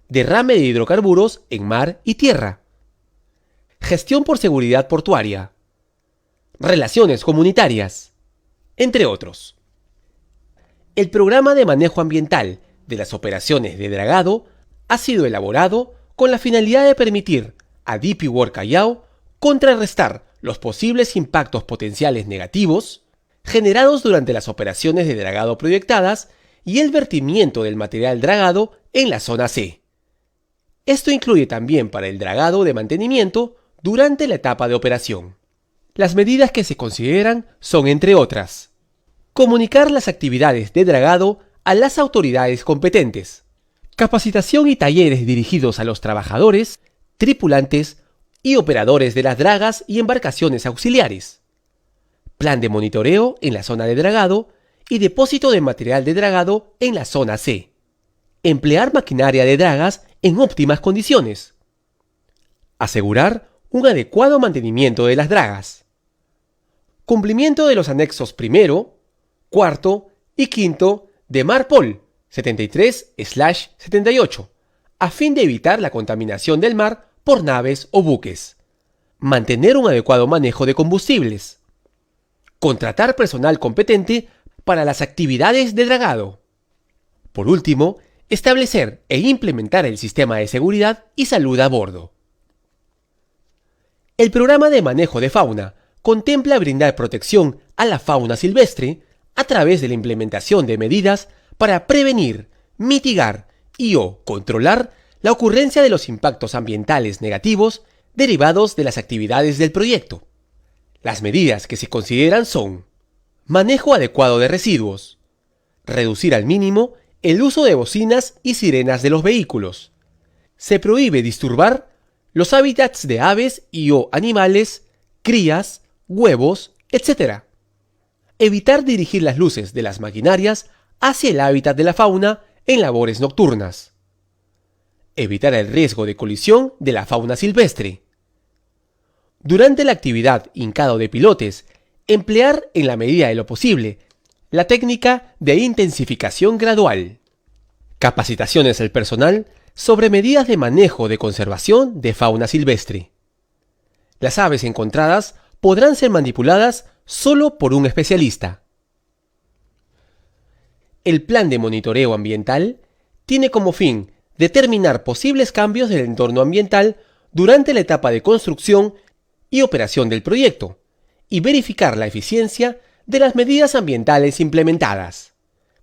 derrame de hidrocarburos en mar y tierra, gestión por seguridad portuaria, relaciones comunitarias, entre otros. El programa de manejo ambiental de las operaciones de dragado ha sido elaborado con la finalidad de permitir a DP World Callao contrarrestar los posibles impactos potenciales negativos generados durante las operaciones de dragado proyectadas y el vertimiento del material dragado en la zona C. Esto incluye también para el dragado de mantenimiento durante la etapa de operación. Las medidas que se consideran son, entre otras, comunicar las actividades de dragado a las autoridades competentes, capacitación y talleres dirigidos a los trabajadores, tripulantes y operadores de las dragas y embarcaciones auxiliares, plan de monitoreo en la zona de dragado y depósito de material de dragado en la zona C, emplear maquinaria de dragas en óptimas condiciones, asegurar un adecuado mantenimiento de las dragas, cumplimiento de los anexos primero, cuarto y quinto de MARPOL 73/78, a fin de evitar la contaminación del mar por naves o buques, mantener un adecuado manejo de combustibles, contratar personal competente para las actividades de dragado. Por último, establecer e implementar el sistema de seguridad y salud a bordo. El programa de manejo de fauna contempla brindar protección a la fauna silvestre a través de la implementación de medidas para prevenir, mitigar y/o controlar la ocurrencia de los impactos ambientales negativos derivados de las actividades del proyecto. Las medidas que se consideran son: manejo adecuado de residuos, reducir al mínimo el uso de bocinas y sirenas de los vehículos. Se prohíbe disturbar los hábitats de aves y/o animales, crías, huevos, etc. Evitar dirigir las luces de las maquinarias hacia el hábitat de la fauna en labores nocturnas. Evitar el riesgo de colisión de la fauna silvestre. Durante la actividad hincado de pilotes, emplear en la medida de lo posible la técnica de intensificación gradual. Capacitaciones al personal sobre medidas de manejo de conservación de fauna silvestre. Las aves encontradas podrán ser manipuladas solo por un especialista. El plan de monitoreo ambiental tiene como fin determinar posibles cambios del entorno ambiental durante la etapa de construcción y operación del proyecto y verificar la eficiencia de las medidas ambientales implementadas.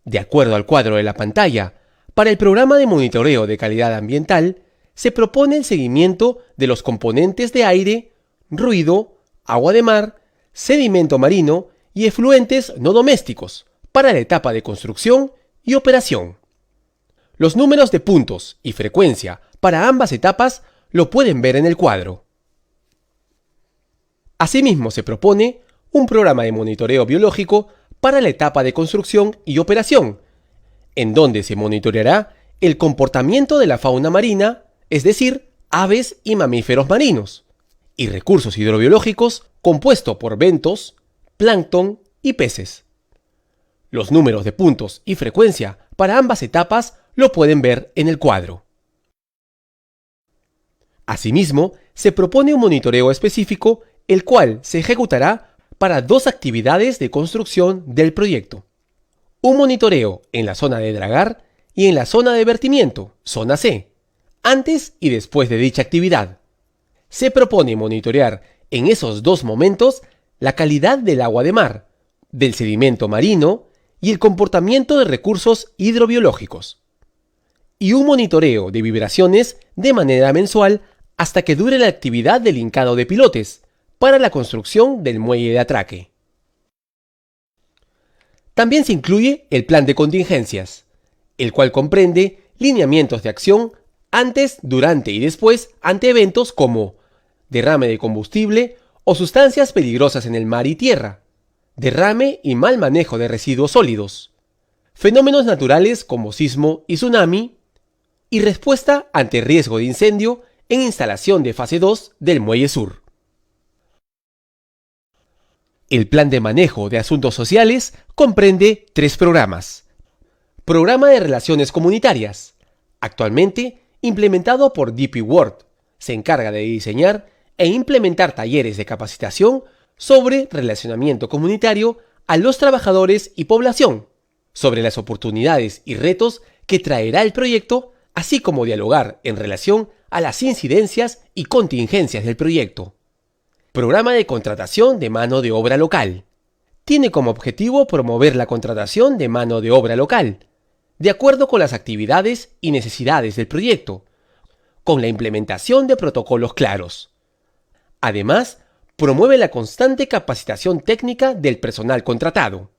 De acuerdo al cuadro de la pantalla, para el programa de monitoreo de calidad ambiental se propone el seguimiento de los componentes de aire, ruido, agua de mar, sedimento marino y efluentes no domésticos para la etapa de construcción y operación. Los números de puntos y frecuencia para ambas etapas lo pueden ver en el cuadro. Asimismo, se propone un programa de monitoreo biológico para la etapa de construcción y operación, en donde se monitoreará el comportamiento de la fauna marina, es decir, aves y mamíferos marinos, y recursos hidrobiológicos compuesto por bentos, plancton y peces. Los números de puntos y frecuencia para ambas etapas lo pueden ver en el cuadro. Asimismo, se propone un monitoreo específico, el cual se ejecutará para dos actividades de construcción del proyecto. Un monitoreo en la zona de dragar y en la zona de vertimiento, zona C, antes y después de dicha actividad. Se propone monitorear en esos dos momentos la calidad del agua de mar, del sedimento marino y el comportamiento de recursos hidrobiológicos. Y un monitoreo de vibraciones de manera mensual hasta que dure la actividad del hincado de pilotes para la construcción del muelle de atraque. También se incluye el plan de contingencias, el cual comprende lineamientos de acción antes, durante y después ante eventos como derrame de combustible o sustancias peligrosas en el mar y tierra, derrame y mal manejo de residuos sólidos, fenómenos naturales como sismo y tsunami, y respuesta ante riesgo de incendio en instalación de fase 2 del Muelle Sur. El Plan de Manejo de Asuntos Sociales comprende 3 programas. Programa de Relaciones Comunitarias, actualmente implementado por DP World, se encarga de diseñar e implementar talleres de capacitación sobre relacionamiento comunitario a los trabajadores y población, sobre las oportunidades y retos que traerá el proyecto, así como dialogar en relación a las incidencias y contingencias del proyecto. Programa de contratación de mano de obra local. Tiene como objetivo promover la contratación de mano de obra local, de acuerdo con las actividades y necesidades del proyecto, con la implementación de protocolos claros. Además, promueve la constante capacitación técnica del personal contratado.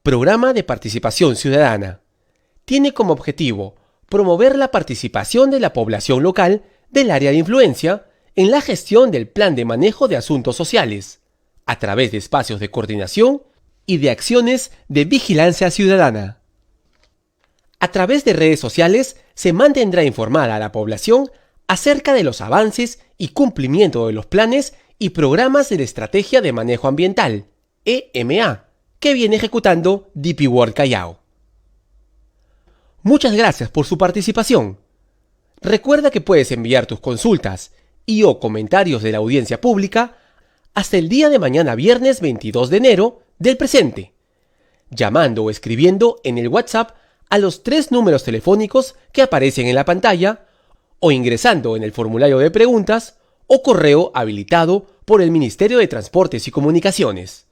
Programa de participación ciudadana. Tiene como objetivo promover la participación de la población local del área de influencia en la gestión del plan de manejo de asuntos sociales, a través de espacios de coordinación y de acciones de vigilancia ciudadana. A través de redes sociales se mantendrá informada a la población acerca de los avances y cumplimiento de los planes y programas de la Estrategia de Manejo Ambiental, EMA, que viene ejecutando DP World Callao. Muchas gracias por su participación. Recuerda que puedes enviar tus consultas y/o comentarios de la audiencia pública hasta el día de mañana viernes 22 de enero del presente, llamando o escribiendo en el WhatsApp a los 3 números telefónicos que aparecen en la pantalla o ingresando en el formulario de preguntas o correo habilitado por el Ministerio de Transportes y Comunicaciones.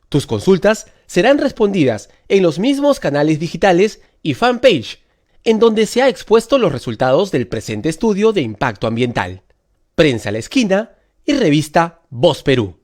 Tus consultas serán respondidas en los mismos canales digitales y fanpage, en donde se ha expuesto los resultados del presente estudio de impacto ambiental. Prensa a la Esquina y revista Voz Perú.